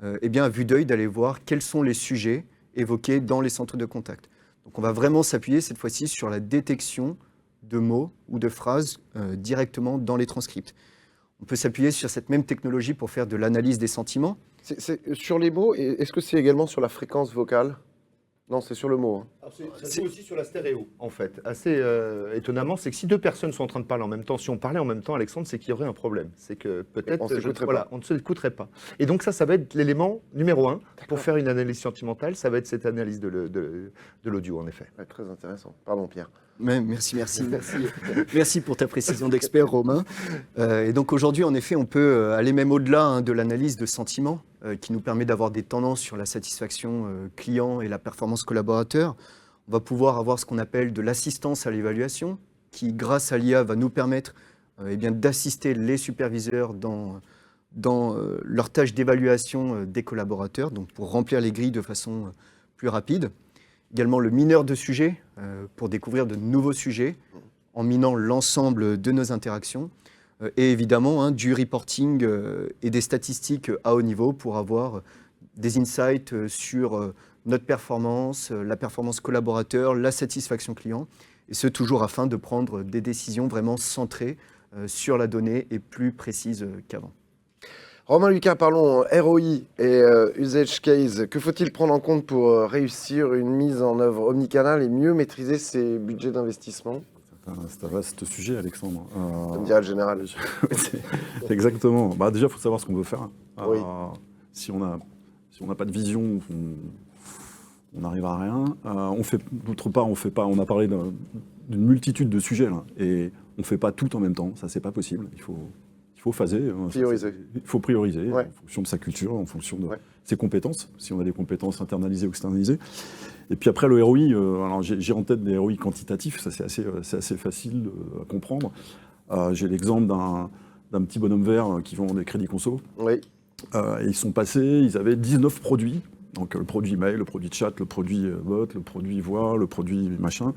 à vue d'œil, d'aller voir quels sont les sujets évoqués dans les centres de contact. Donc on va vraiment s'appuyer cette fois-ci sur la détection de mots ou de phrases directement dans les transcripts. On peut s'appuyer sur cette même technologie pour faire de l'analyse des sentiments. C'est sur les mots, et est-ce que c'est également sur la fréquence vocale ? Non, c'est sur le mot. C'est aussi sur la stéréo, en fait. Assez étonnamment, c'est que si deux personnes sont en train de parler en même temps, si on parlait en même temps, Alexandre, c'est qu'il y aurait un problème. C'est que peut-être on ne s'écouterait pas. Et donc ça va être l'élément numéro 1 pour faire une analyse sentimentale. Ça va être cette analyse de l'audio, en effet. Ouais, très intéressant. Pardon, Pierre. Merci. Merci pour ta précision d'expert, Romain. Et donc aujourd'hui, en effet, on peut aller même au-delà de l'analyse de sentiments, qui nous permet d'avoir des tendances sur la satisfaction client et la performance collaborateur. On va pouvoir avoir ce qu'on appelle de l'assistance à l'évaluation, qui, grâce à l'IA, va nous permettre d'assister les superviseurs dans leur tâche d'évaluation des collaborateurs, donc pour remplir les grilles de façon plus rapide. Également le mineur de sujets, pour découvrir de nouveaux sujets, en minant l'ensemble de nos interactions. Et évidemment, du reporting et des statistiques à haut niveau pour avoir des insights sur notre performance, la performance collaborateur, la satisfaction client, et ce toujours afin de prendre des décisions vraiment centrées sur la donnée et plus précises qu'avant. Romain Lucas, parlons ROI et usage case. Que faut-il prendre en compte pour réussir une mise en œuvre omnicanal et mieux maîtriser ses budgets d'investissement ? C'est un vaste sujet, Alexandre. Ça me dirait le général. C'est exactement. Déjà, il faut savoir ce qu'on veut faire. Oui. Si on n'a pas de vision, on n'arrive à rien. D'autre part, on a parlé d'une multitude de sujets, là, et on ne fait pas tout en même temps. Ça, c'est pas possible. Il faut phaser. Prioriser. Il faut prioriser Ouais. en fonction de sa culture, en fonction de ses compétences, si on a des compétences internalisées ou externalisées. Et puis après, le ROI, alors j'ai en tête des ROI quantitatifs, ça c'est assez facile à comprendre. J'ai l'exemple d'un petit bonhomme vert qui vend des crédits conso. Oui. Et ils sont passés, ils avaient 19 produits. Donc le produit mail, le produit chat, le produit bot, le produit voix, le produit machin.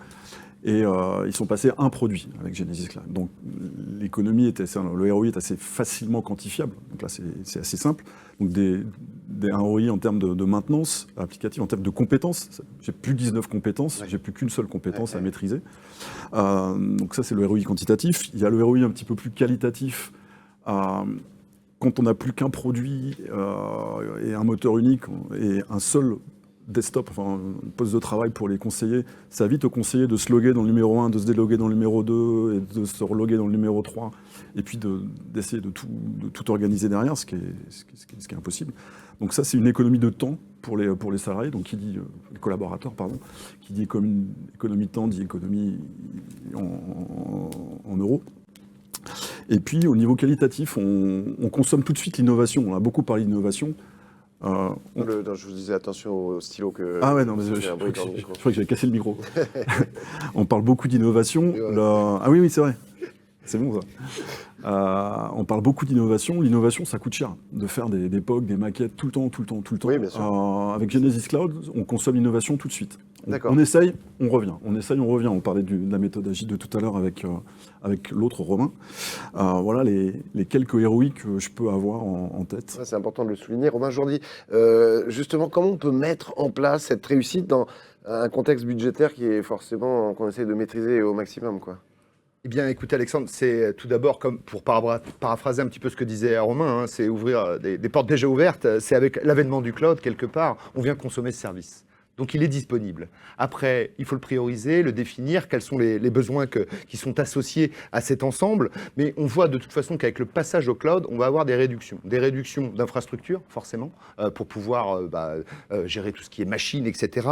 Et ils sont passés à un produit avec Genesis Cloud. Donc l'économie le ROI est assez facilement quantifiable. Donc là c'est assez simple. Donc un ROI en termes de maintenance applicative, en termes de compétences. J'ai plus 19 compétences, j'ai plus qu'une seule compétence à maîtriser. Donc ça c'est le ROI quantitatif. Il y a le ROI un petit peu plus qualitatif. Quand on n'a plus qu'un produit et un moteur unique et un seul desktop, enfin un poste de travail pour les conseillers, ça évite aux conseillers de se loguer dans le numéro 1, de se déloguer dans le numéro 2 et de se reloguer dans le numéro 3 et puis d'essayer de tout organiser derrière, ce qui est impossible. Donc ça c'est une économie de temps pour les salariés, donc qui dit les collaborateurs, pardon, qui dit économie de temps, dit économie en euros. Et puis au niveau qualitatif, on consomme tout de suite l'innovation. On a beaucoup parlé d'innovation. Je vous disais attention au stylo que... Ah ouais, non, mais je crois que j'avais cassé le micro. On parle beaucoup d'innovation. Ah oui, c'est vrai. C'est bon ça. On parle beaucoup d'innovation. L'innovation, ça coûte cher. De faire des POC, des maquettes tout le temps. Oui, bien sûr. Avec Genesis Cloud, on consomme l'innovation tout de suite. D'accord. On essaye, on revient. On parlait de la méthode agile de tout à l'heure avec l'autre Romain. Voilà les quelques ROI que je peux avoir en tête. C'est important de le souligner. Romain Jourdi, justement, comment on peut mettre en place cette réussite dans un contexte budgétaire qui est forcément qu'on essaie de maîtriser au maximum, quoi? Eh bien, écoutez, Alexandre, c'est tout d'abord, comme pour paraphraser un petit peu ce que disait Romain, c'est ouvrir des portes déjà ouvertes. C'est avec l'avènement du cloud, quelque part, on vient consommer ce service. Donc, il est disponible. Après, il faut le prioriser, le définir, quels sont les besoins qui sont associés à cet ensemble. Mais on voit de toute façon qu'avec le passage au cloud, on va avoir des réductions. Des réductions d'infrastructures, forcément, pour pouvoir gérer tout ce qui est machine, etc.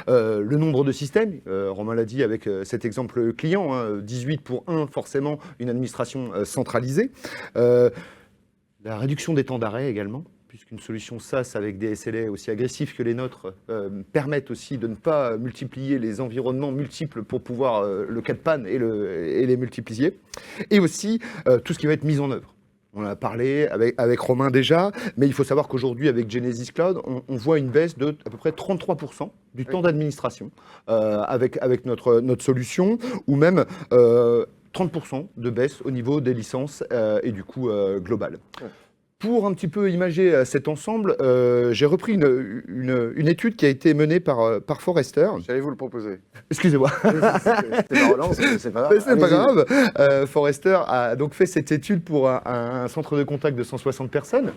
Le nombre de systèmes, Romain l'a dit avec cet exemple client, 18 pour 1, forcément, une administration centralisée. La réduction des temps d'arrêt également, puisqu'une solution SaaS avec des SLA aussi agressifs que les nôtres permettent aussi de ne pas multiplier les environnements multiples pour pouvoir le cas de panne et les multiplier. Et aussi tout ce qui va être mis en œuvre. On en a parlé avec Romain déjà, mais il faut savoir qu'aujourd'hui, avec Genesis Cloud, on voit une baisse de à peu près 33% du temps d'administration avec notre solution, ou même 30% de baisse au niveau des licences et du coût global. Ouais. Pour un petit peu imager cet ensemble, j'ai repris une étude qui a été menée par Forrester. J'allais vous le proposer. Excusez-moi. C'était ma relance, c'est pas grave. C'est pas grave. Forrester a donc fait cette étude pour un centre de contact de 160 personnes.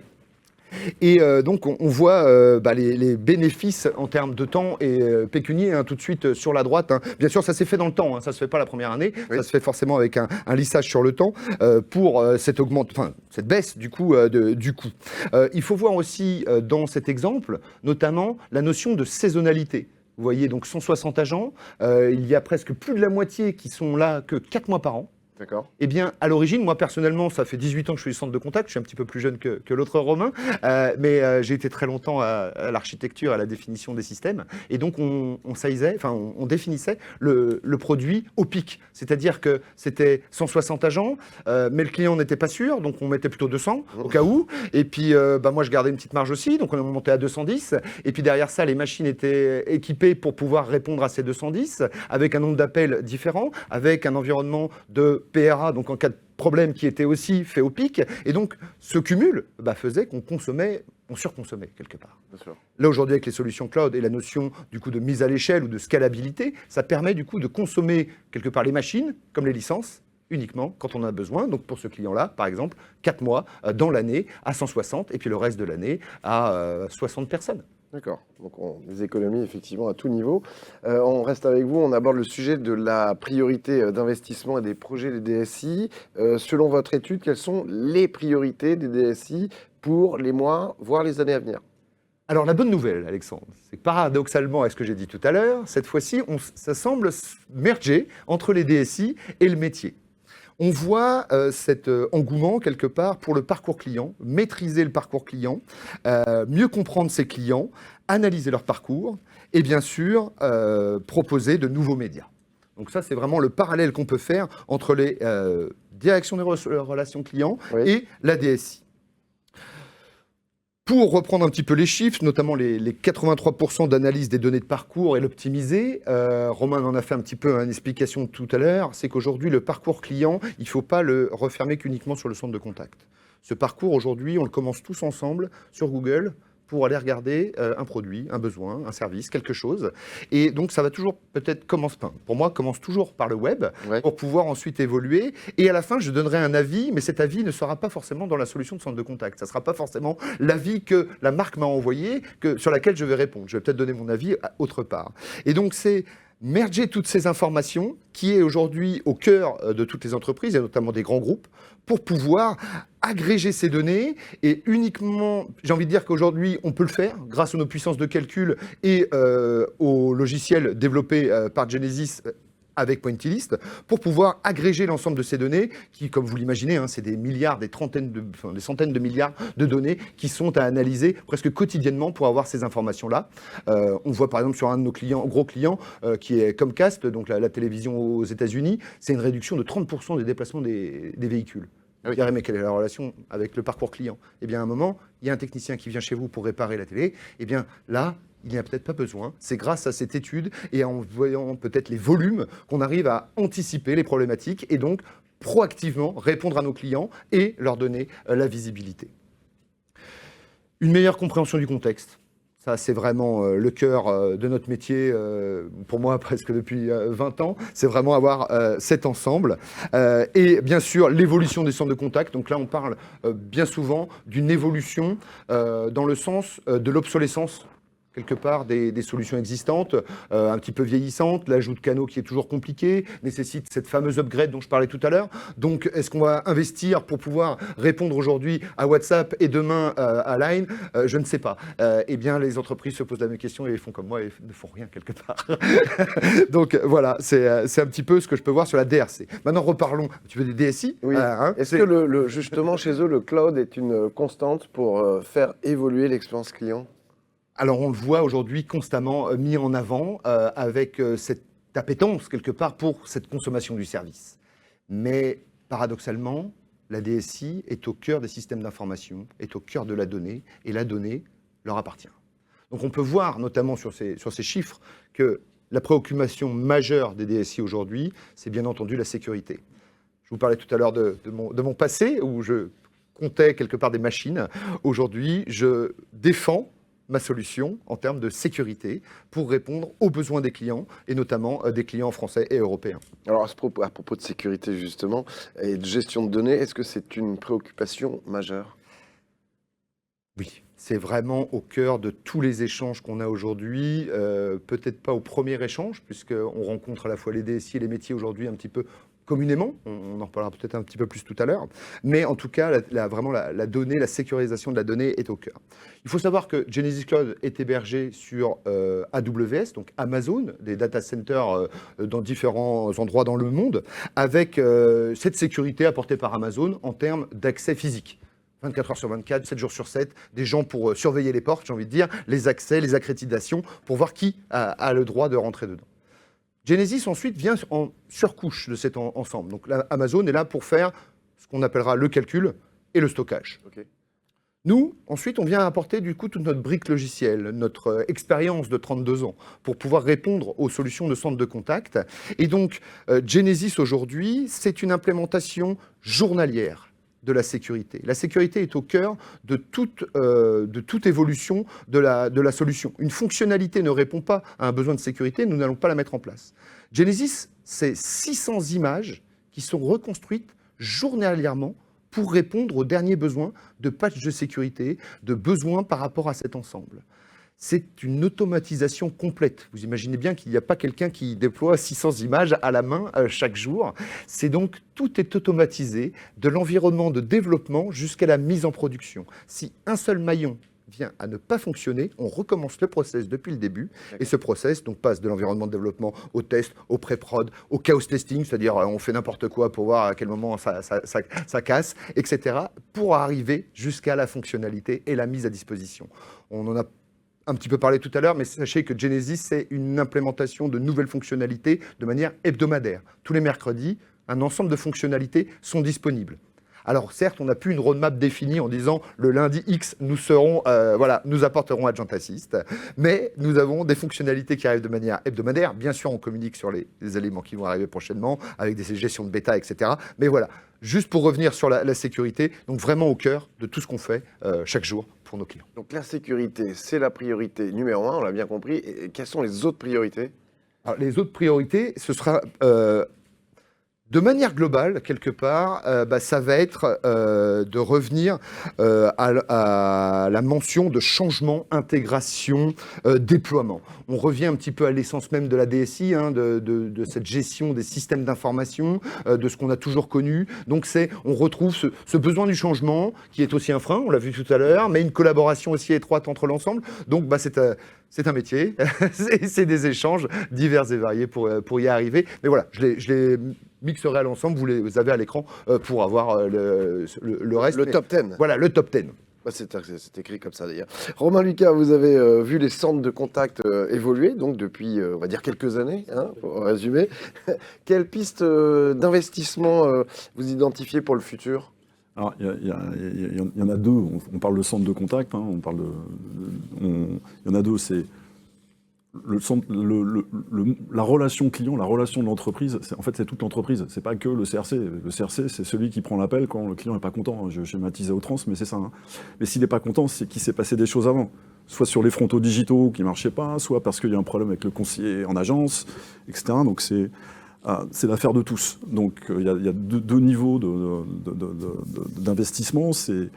Et donc on voit les bénéfices en termes de temps et pécunier tout de suite sur la droite. Bien sûr, ça s'est fait dans le temps, ça se fait pas la première année, oui. Ça se fait forcément avec un lissage sur le temps pour cette baisse du coût. Il faut voir aussi dans cet exemple, notamment la notion de saisonnalité. Vous voyez, donc 160 agents, il y a presque plus de la moitié qui sont là que 4 mois par an. D'accord. Eh bien, à l'origine, moi personnellement, ça fait 18 ans que je suis au centre de contact, je suis un petit peu plus jeune que l'autre Romain, mais j'ai été très longtemps à l'architecture, à la définition des systèmes, et donc on définissait le produit au pic, c'est-à-dire que c'était 160 agents, mais le client n'était pas sûr, donc on mettait plutôt 200 au cas où, et puis moi je gardais une petite marge aussi, donc on est monté à 210, et puis derrière ça, les machines étaient équipées pour pouvoir répondre à ces 210, avec un nombre d'appels différent, avec un environnement de PRA, donc en cas de problème qui était aussi fait au pic, et donc ce cumul faisait qu'on surconsommait quelque part. Bien sûr. Là aujourd'hui avec les solutions cloud et la notion du coup de mise à l'échelle ou de scalabilité, ça permet du coup de consommer quelque part les machines comme les licences uniquement quand on en a besoin. Donc pour ce client-là, par exemple, 4 mois dans l'année à 160 et puis le reste de l'année à 60 personnes. D'accord. Donc des économies effectivement à tout niveau. On reste avec vous, on aborde le sujet de la priorité d'investissement et des projets des DSI. Selon votre étude, quelles sont les priorités des DSI pour les mois, voire les années à venir? Alors la bonne nouvelle, Alexandre, c'est que paradoxalement à ce que j'ai dit tout à l'heure, cette fois-ci, ça semble merger entre les DSI et le métier. On voit cet engouement quelque part pour le parcours client, maîtriser le parcours client, mieux comprendre ses clients, analyser leur parcours et bien sûr proposer de nouveaux médias. Donc ça, c'est vraiment le parallèle qu'on peut faire entre les directions des relations clients et la DSI. Pour reprendre un petit peu les chiffres, notamment les 83% d'analyse des données de parcours et l'optimiser, Romain en a fait un petit peu une explication tout à l'heure, c'est qu'aujourd'hui, le parcours client, il ne faut pas le refermer qu'uniquement sur le centre de contact. Ce parcours, aujourd'hui, on le commence tous ensemble sur Google pour aller regarder un produit, un besoin, un service, quelque chose. Et donc, ça va toujours peut-être commencer, pour moi, commence toujours par le web pour pouvoir ensuite évoluer. Et à la fin, je donnerai un avis, mais cet avis ne sera pas forcément dans la solution de centre de contact. Ça ne sera pas forcément l'avis que la marque m'a envoyé, sur laquelle je vais répondre. Je vais peut-être donner mon avis autre part. Et donc, c'est merger toutes ces informations qui est aujourd'hui au cœur de toutes les entreprises, et notamment des grands groupes, pour pouvoir agréger ces données et uniquement, j'ai envie de dire qu'aujourd'hui, on peut le faire grâce à nos puissances de calcul et aux logiciels développés par Genesis avec Pointillist, pour pouvoir agréger l'ensemble de ces données qui, comme vous l'imaginez, c'est des milliards, des centaines de milliards de données qui sont à analyser presque quotidiennement pour avoir ces informations-là. On voit par exemple sur un de nos gros clients, qui est Comcast, donc la télévision aux États-Unis, c'est une réduction de 30% des déplacements des véhicules. Vous direz, mais quelle est la relation avec le parcours client? Eh bien, à un moment, il y a un technicien qui vient chez vous pour réparer la télé. Eh bien, là, il n'y a peut-être pas besoin. C'est grâce à cette étude et en voyant peut-être les volumes qu'on arrive à anticiper les problématiques et donc proactivement répondre à nos clients et leur donner la visibilité. Une meilleure compréhension du contexte. Ça, c'est vraiment le cœur de notre métier, pour moi, presque depuis 20 ans. C'est vraiment avoir cet ensemble. Et bien sûr, l'évolution des centres de contact. Donc là, on parle bien souvent d'une évolution dans le sens de l'obsolescence quelque part des solutions existantes, un petit peu vieillissantes, l'ajout de canaux qui est toujours compliqué, nécessite cette fameuse upgrade dont je parlais tout à l'heure. Donc, est-ce qu'on va investir pour pouvoir répondre aujourd'hui à WhatsApp et demain à Line? Je ne sais pas. Eh bien, les entreprises se posent la même question et ils font comme moi et ne font rien quelque part. Donc, voilà, c'est un petit peu ce que je peux voir sur la DRC. Maintenant, reparlons un petit peu des DSI. Oui. Est-ce que justement, chez eux, le cloud est une constante pour faire évoluer l'expérience client? Alors on le voit aujourd'hui constamment mis en avant avec cette appétence quelque part pour cette consommation du service. Mais paradoxalement, la DSI est au cœur des systèmes d'information, est au cœur de la donnée, et la donnée leur appartient. Donc on peut voir notamment sur ces chiffres que la préoccupation majeure des DSI aujourd'hui, c'est bien entendu la sécurité. Je vous parlais tout à l'heure de mon passé, où je comptais quelque part des machines. Aujourd'hui, je défends ma solution en termes de sécurité pour répondre aux besoins des clients, et notamment des clients français et européens. Alors à propos de sécurité justement, et de gestion de données, est-ce que c'est une préoccupation majeure? Oui, c'est vraiment au cœur de tous les échanges qu'on a aujourd'hui, peut-être pas au premier échange, puisqu'on rencontre à la fois les DSI et les métiers aujourd'hui un petit peu communément, on en reparlera peut-être un petit peu plus tout à l'heure, mais en tout cas, vraiment la donnée, la sécurisation de la donnée est au cœur. Il faut savoir que Genesis Cloud est hébergé sur AWS, donc Amazon, des data centers dans différents endroits dans le monde, avec cette sécurité apportée par Amazon en termes d'accès physique. 24 heures sur 24, 7 jours sur 7, des gens pour surveiller les portes, j'ai envie de dire, les accès, les accréditations, pour voir qui a le droit de rentrer dedans. Genesis ensuite vient en surcouche de cet ensemble. Donc Amazon est là pour faire ce qu'on appellera le calcul et le stockage. Okay. Nous, ensuite, on vient apporter du coup toute notre brique logicielle, notre expérience de 32 ans pour pouvoir répondre aux solutions de centre de contact. Et donc, Genesis aujourd'hui, c'est une implémentation journalière de la sécurité. La sécurité est au cœur de toute évolution de la solution. Une fonctionnalité ne répond pas à un besoin de sécurité, nous n'allons pas la mettre en place. Genesis, c'est 600 images qui sont reconstruites journalièrement pour répondre aux derniers besoins de patch de sécurité, de besoins par rapport à cet ensemble. C'est une automatisation complète. Vous imaginez bien qu'il n'y a pas quelqu'un qui déploie 600 images à la main chaque jour. C'est donc, tout est automatisé, de l'environnement de développement jusqu'à la mise en production. Si un seul maillon vient à ne pas fonctionner, on recommence le process depuis le début. Et ce process donc, passe de l'environnement de développement au test, au pré-prod, au chaos testing, c'est-à-dire on fait n'importe quoi pour voir à quel moment ça casse, etc., pour arriver jusqu'à la fonctionnalité et la mise à disposition. On en a un petit peu parlé tout à l'heure, mais sachez que Genesis, c'est une implémentation de nouvelles fonctionnalités de manière hebdomadaire. Tous les mercredis, un ensemble de fonctionnalités sont disponibles. Alors certes, on n'a plus une roadmap définie en disant le lundi X, nous apporterons Agent Assist, mais nous avons des fonctionnalités qui arrivent de manière hebdomadaire. Bien sûr, on communique sur les éléments qui vont arriver prochainement, avec des gestions de bêta, etc. Mais voilà, juste pour revenir sur la sécurité, donc vraiment au cœur de tout ce qu'on fait chaque jour pour nos clients. Donc la sécurité, c'est la priorité numéro 1, on l'a bien compris. Et quelles sont les autres priorités ? Alors, les autres priorités, ce sera de manière globale, quelque part, ça va être de revenir à la mention de changement, intégration, déploiement. On revient un petit peu à l'essence même de la DSI, de cette gestion des systèmes d'information, de ce qu'on a toujours connu. Donc on retrouve ce besoin du changement, qui est aussi un frein, on l'a vu tout à l'heure, mais une collaboration aussi étroite entre l'ensemble. Donc c'est un métier, c'est des échanges divers et variés pour y arriver. Mais voilà, je les mixerai à l'ensemble, vous les avez à l'écran pour avoir le reste. Le top 10. Voilà, le top 10. C'est écrit comme ça d'ailleurs. Romain Lucas, vous avez vu les centres de contact évoluer, donc depuis, on va dire, quelques années, pour résumer. Quelles pistes d'investissement vous identifiez pour le futur ? Alors, il y en a deux. On parle de centre de contact. Il y en a deux. C'est la relation client, la relation de l'entreprise. En fait, c'est toute l'entreprise. C'est pas que le CRC. Le CRC, c'est celui qui prend l'appel quand le client n'est pas content. Je schématise à outrance, mais c'est ça. Mais s'il n'est pas content, c'est qu'il s'est passé des choses avant. Soit sur les frontaux digitaux qui ne marchaient pas, soit parce qu'il y a un problème avec le conseiller en agence, etc. Donc c'est l'affaire de tous. Donc il y a deux niveaux d'investissement. C'est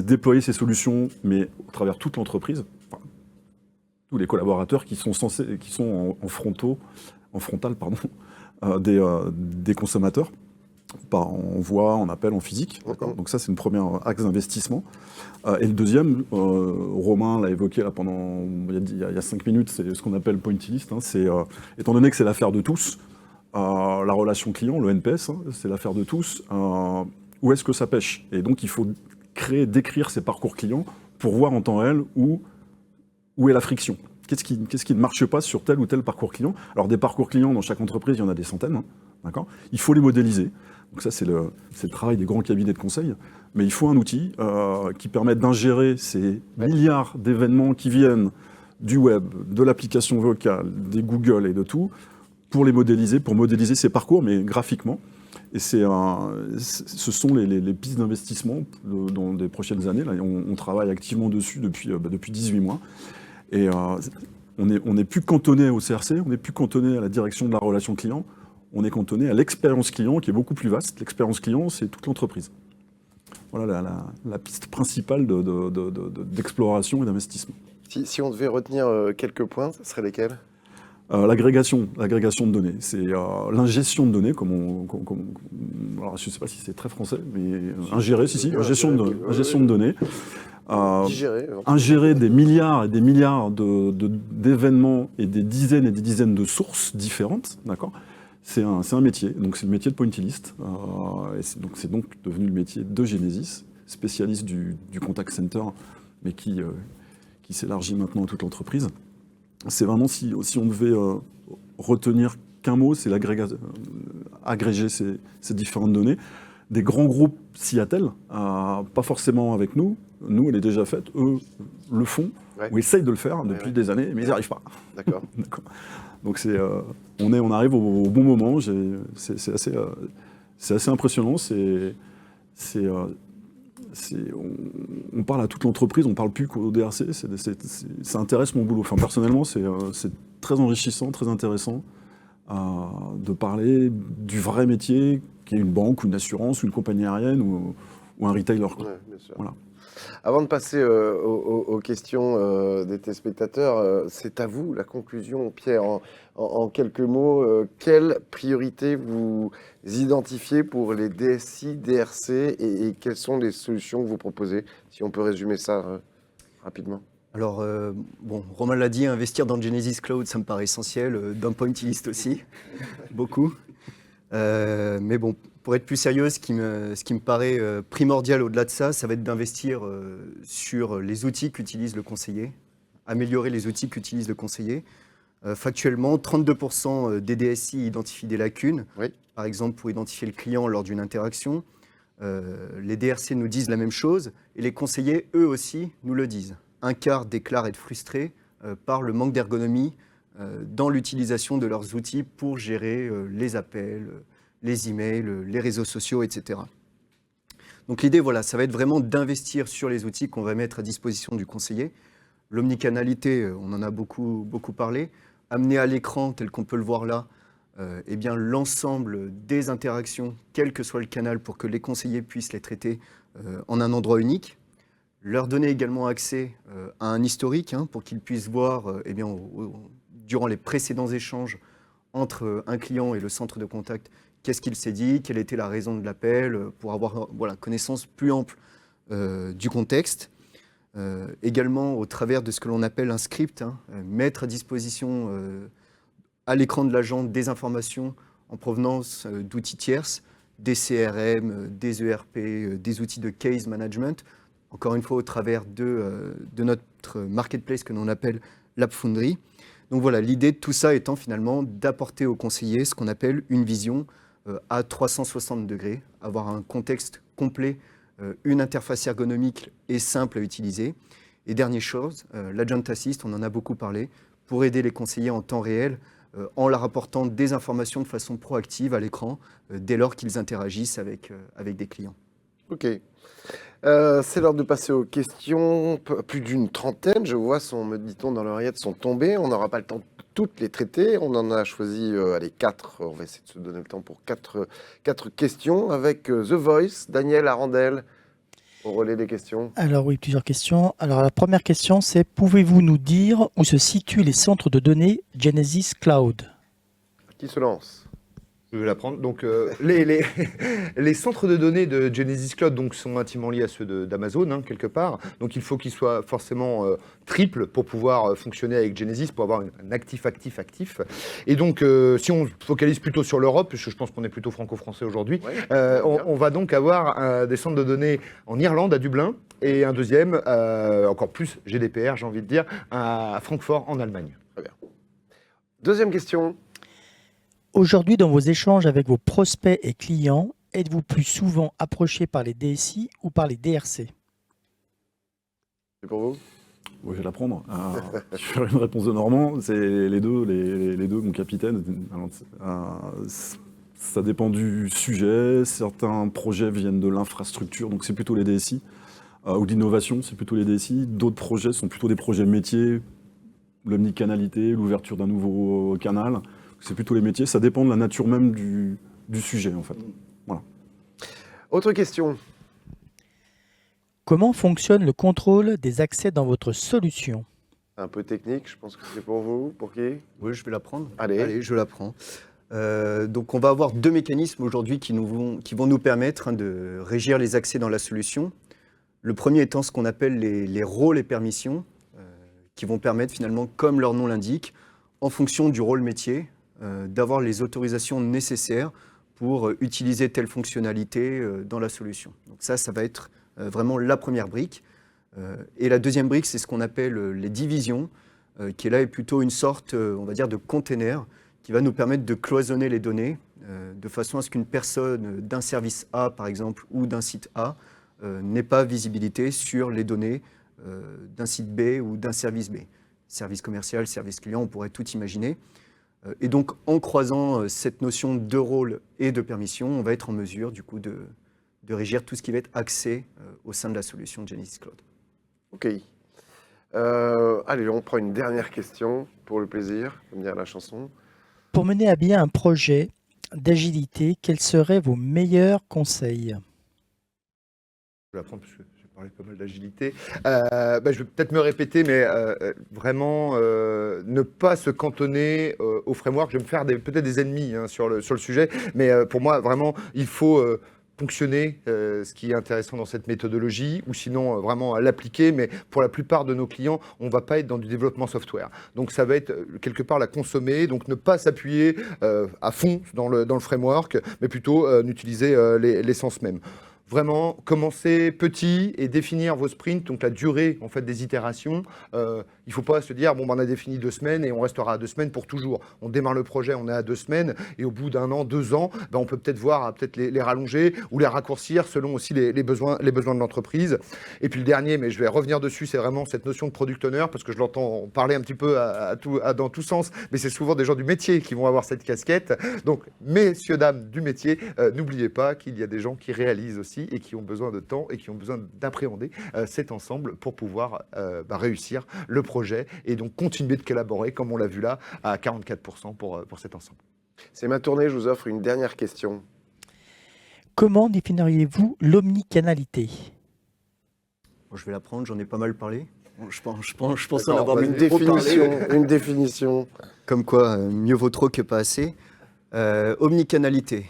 déployer ces solutions, mais au travers toute l'entreprise. Enfin, tous les collaborateurs qui sont en frontal, des consommateurs, en voix, en appel, en physique. Donc ça, c'est une première axe d'investissement. Et le deuxième, Romain l'a évoqué là il y a 5 minutes, c'est ce qu'on appelle pointy list. C'est étant donné que c'est l'affaire de tous, la relation client, le NPS, c'est l'affaire de tous. Où est-ce que ça pêche? Et donc il faut décrire ces parcours clients pour voir en temps réel où est la friction. Qu'est-ce qui ne marche pas sur tel ou tel parcours client? Alors des parcours clients, dans chaque entreprise, il y en a des centaines. D'accord ? Il faut les modéliser. Donc ça, c'est le travail des grands cabinets de conseil. Mais il faut un outil qui permette d'ingérer ces milliards d'événements qui viennent du web, de l'application vocale, des Google et de tout, pour modéliser ces parcours, mais graphiquement. Et ce sont les pistes d'investissement dans les prochaines années. Là, on travaille activement dessus depuis 18 mois. Et on n'est plus cantonné au CRC, on n'est plus cantonné à la direction de la relation client, on est cantonné à l'expérience client qui est beaucoup plus vaste. L'expérience client, c'est toute l'entreprise. Voilà la piste principale d'exploration et d'investissement. Si on devait retenir quelques points, ce seraient lesquels ? L'agrégation de données, c'est l'ingestion de données, alors je ne sais pas si c'est très français, mais ingérer, ingestion de données. Ingérer des milliards et des milliards d'événements et des dizaines de sources différentes, d'accord. C'est un métier, donc c'est le métier de pointillist, et c'est donc devenu le métier de Genesis, spécialiste du contact center, mais qui s'élargit maintenant à toute l'entreprise. C'est vraiment, si on devait retenir qu'un mot, c'est agréger ces différentes données. Des grands groupes s'y attellent, pas forcément avec nous. Nous, elle est déjà faite. Eux le font, ou essayent de le faire depuis des années, mais ils n'y arrivent pas. D'accord. Donc on arrive au bon moment. C'est assez impressionnant. On parle à toute l'entreprise, on ne parle plus qu'au DRC, ça intéresse mon boulot. Enfin, personnellement, c'est très enrichissant, très intéressant de parler du vrai métier, qui est une banque, ou une assurance, ou une compagnie aérienne, ou un retailer. Ouais, bien sûr. Voilà. Avant de passer aux questions des téléspectateurs, c'est à vous la conclusion, Pierre. En quelques mots, quelles priorités vous identifiez pour les DSI, DRC et quelles sont les solutions que vous proposez? Si on peut résumer ça rapidement. Alors, Romain l'a dit, investir dans Genesis Cloud, ça me paraît essentiel, dans Pointillist aussi, beaucoup. Mais bon, pour être plus sérieux, ce qui me paraît primordial au-delà de ça, ça va être d'investir sur les outils qu'utilise le conseiller, améliorer les outils qu'utilise le conseiller. Factuellement, 32% des DSI identifient des lacunes, par exemple pour identifier le client lors d'une interaction. Les DRC nous disent la même chose et les conseillers, eux aussi, nous le disent. Un quart déclarent être frustrés par le manque d'ergonomie dans l'utilisation de leurs outils pour gérer les appels, les emails, les réseaux sociaux, etc. Donc l'idée, voilà, ça va être vraiment d'investir sur les outils qu'on va mettre à disposition du conseiller. L'omnicanalité, on en a beaucoup parlé. Amener à l'écran, tel qu'on peut le voir là, eh bien, l'ensemble des interactions, quel que soit le canal, pour que les conseillers puissent les traiter en un endroit unique. Leur donner également accès à un historique, pour qu'ils puissent voir eh bien, durant les précédents échanges entre un client et le centre de contact, qu'est-ce qu'il s'est dit, quelle était la raison de l'appel, pour avoir connaissance plus ample du contexte. Également au travers de ce que l'on appelle un script, mettre à disposition à l'écran de l'agent des informations en provenance d'outils tierces, des CRM, des ERP, des outils de case management, encore une fois au travers de notre marketplace que l'on appelle l'App Foundry. Donc voilà, l'idée de tout ça étant finalement d'apporter aux conseillers ce qu'on appelle une vision à 360 degrés, avoir un contexte complet, une interface ergonomique et simple à utiliser. Et dernière chose, l'Agent Assist, on en a beaucoup parlé, pour aider les conseillers en temps réel en leur apportant des informations de façon proactive à l'écran dès lors qu'ils interagissent avec des clients. Ok. C'est l'heure de passer aux questions. Plus d'une trentaine, je vois, me dit-on, dans l'oreillette, sont tombées. On n'aura pas le temps de toutes les traiter. On en a choisi 4. On va essayer de se donner le temps pour 4 questions avec The Voice, Daniel Arandel, au relais des questions. Alors oui, plusieurs questions. Alors la première question, c'est pouvez-vous nous dire où se situent les centres de données Genesis Cloud? Qui se lance? Je vais la prendre. Donc, les centres de données de Genesis Cloud donc, sont intimement liés à ceux d'Amazon, quelque part. Donc, il faut qu'ils soient forcément triples pour pouvoir fonctionner avec Genesis, pour avoir un actif. Et donc, si on focalise plutôt sur l'Europe, puisque je pense qu'on est plutôt franco-français aujourd'hui, on va donc avoir des centres de données en Irlande, à Dublin, et un deuxième, encore plus GDPR, j'ai envie de dire, à Francfort, en Allemagne. Très bien. Deuxième question. Aujourd'hui, dans vos échanges avec vos prospects et clients, êtes-vous plus souvent approché par les DSI ou par les DRC? C'est pour vous? Oui, je vais la prendre. Je vais faire une réponse de Normand. C'est les deux, mon capitaine. Ça dépend du sujet. Certains projets viennent de l'infrastructure, donc c'est plutôt les DSI. Ou d'innovation, c'est plutôt les DSI. D'autres projets sont plutôt des projets métiers, l'omnicanalité, l'ouverture d'un nouveau canal. C'est plutôt les métiers, ça dépend de la nature même du sujet, en fait. Voilà. Autre question. Comment fonctionne le contrôle des accès dans votre solution? Un peu technique, je pense que c'est pour vous. Pour qui? Oui, je vais la prendre. Allez. Je la prends. Donc, on va avoir deux mécanismes aujourd'hui qui vont nous permettre de régir les accès dans la solution. Le premier étant ce qu'on appelle les rôles et permissions, qui vont permettre finalement, comme leur nom l'indique, en fonction du rôle métier, d'avoir les autorisations nécessaires pour utiliser telle fonctionnalité dans la solution. Donc ça va être vraiment la première brique. Et la deuxième brique, c'est ce qu'on appelle les divisions, qui là est plutôt une sorte, on va dire, de container qui va nous permettre de cloisonner les données de façon à ce qu'une personne d'un service A, par exemple, ou d'un site A, n'ait pas visibilité sur les données d'un site B ou d'un service B. Service commercial, service client, on pourrait tout imaginer. Et donc, en croisant cette notion de rôle et de permission, on va être en mesure, du coup, de régir tout ce qui va être accès au sein de la solution Genesys Cloud. Ok. Allez, on prend une dernière question pour le plaisir, comme dire la chanson. Pour mener à bien un projet d'agilité, quels seraient vos meilleurs conseils? Je vais la prendre parce que j'ai parlé pas mal d'agilité. Je vais peut-être me répéter, mais vraiment ne pas se cantonner au framework. Je vais me faire peut-être des ennemis sur le sujet, mais pour moi, vraiment, il faut ponctionner ce qui est intéressant dans cette méthodologie, ou sinon vraiment l'appliquer, mais pour la plupart de nos clients, on ne va pas être dans du développement software. Donc ça va être quelque part la consommer, donc ne pas s'appuyer à fond dans le framework, mais plutôt n'utiliser l'essence même. Vraiment, commencer petit et définir vos sprints, donc la durée en fait, des itérations. Il ne faut pas se dire, bon, on a défini 2 semaines et on restera à 2 semaines pour toujours. On démarre le projet, on est à 2 semaines, et au bout d'1 an, 2 ans, on peut peut-être voir peut-être les rallonger ou les raccourcir selon aussi les besoins de l'entreprise. Et puis le dernier, mais je vais revenir dessus, c'est vraiment cette notion de product owner, parce que je l'entends parler un petit peu dans tous sens, mais c'est souvent des gens du métier qui vont avoir cette casquette. Donc, messieurs, dames du métier, n'oubliez pas qu'il y a des gens qui réalisent aussi et qui ont besoin de temps et qui ont besoin d'appréhender cet ensemble pour pouvoir réussir le projet et donc continuer de collaborer, comme on l'a vu là, à 44% pour cet ensemble. C'est ma tournée, je vous offre une dernière question. Comment définiriez-vous l'omnicanalité? Je vais la prendre, j'en ai pas mal parlé. Je pense en avoir une trop définition, parlé. une définition. Comme quoi, mieux vaut trop que pas assez. Omnicanalité.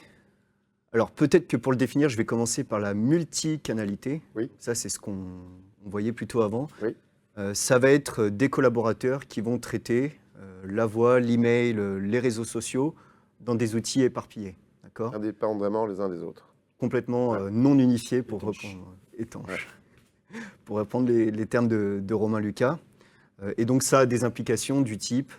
Alors peut-être que pour le définir, je vais commencer par la multicanalité. Oui. Ça, c'est ce qu'on voyait plutôt avant. Oui. Ça va être des collaborateurs qui vont traiter la voix, l'email, les réseaux sociaux dans des outils éparpillés. D'accord ? Indépendamment les uns des autres. Complètement non unifiés pour reprendre étanche. Pour reprendre les termes de Romain Lucas. Et donc ça a des implications du type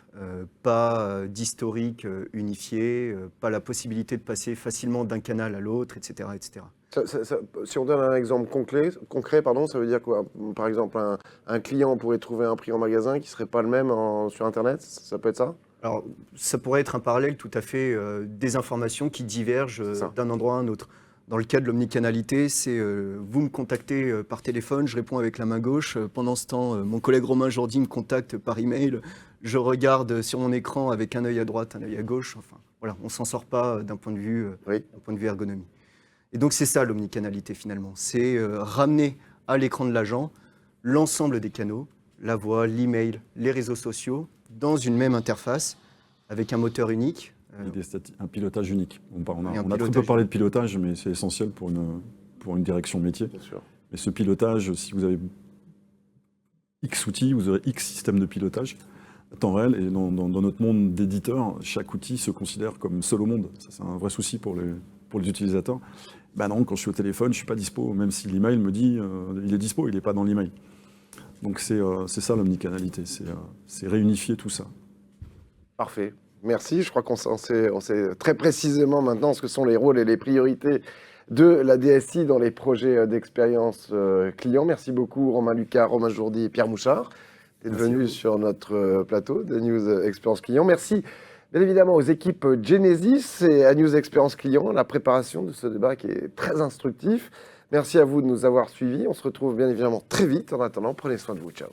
pas d'historique unifié, pas la possibilité de passer facilement d'un canal à l'autre, etc. etc. Si on donne un exemple concret, ça veut dire quoi? Par exemple, un client pourrait trouver un prix en magasin qui ne serait pas le même sur Internet, ça peut être ça? Alors, ça pourrait être un parallèle tout à fait des informations qui divergent d'un endroit à un autre. Dans le cas de l'omnicanalité, c'est vous me contactez par téléphone, je réponds avec la main gauche. Pendant ce temps, mon collègue Romain Jourdi me contacte par email. Je regarde sur mon écran avec un œil à droite, un œil à gauche. Enfin, voilà, on ne s'en sort pas d'un point de vue ergonomie. Et donc, c'est ça l'omnicanalité finalement. C'est ramener à l'écran de l'agent l'ensemble des canaux, la voix, l'email, les réseaux sociaux, dans une même interface, avec un moteur unique. Un pilotage unique. On a très peu parlé de pilotage, mais c'est essentiel pour une direction métier. Bien sûr. Mais ce pilotage, si vous avez X outils, vous aurez X systèmes de pilotage à temps réel. Et dans notre monde d'éditeurs, chaque outil se considère comme seul au monde. Ça, c'est un vrai souci pour les utilisateurs. Ben non, quand je suis au téléphone, je ne suis pas dispo, même si l'email me dit il est dispo, il n'est pas dans l'email. Donc c'est ça l'omnicanalité, c'est réunifier tout ça. Parfait. Merci, je crois qu'on sait très précisément maintenant ce que sont les rôles et les priorités de la DSI dans les projets d'expérience client. Merci beaucoup Romain Lucas, Romain Jourdi et Pierre Mouchard d'être venus sur notre plateau de News Expérience Client. Merci bien évidemment aux équipes Genesys et à News Expérience Client, la préparation de ce débat qui est très instructif. Merci à vous de nous avoir suivis. On se retrouve bien évidemment très vite. En attendant, prenez soin de vous. Ciao.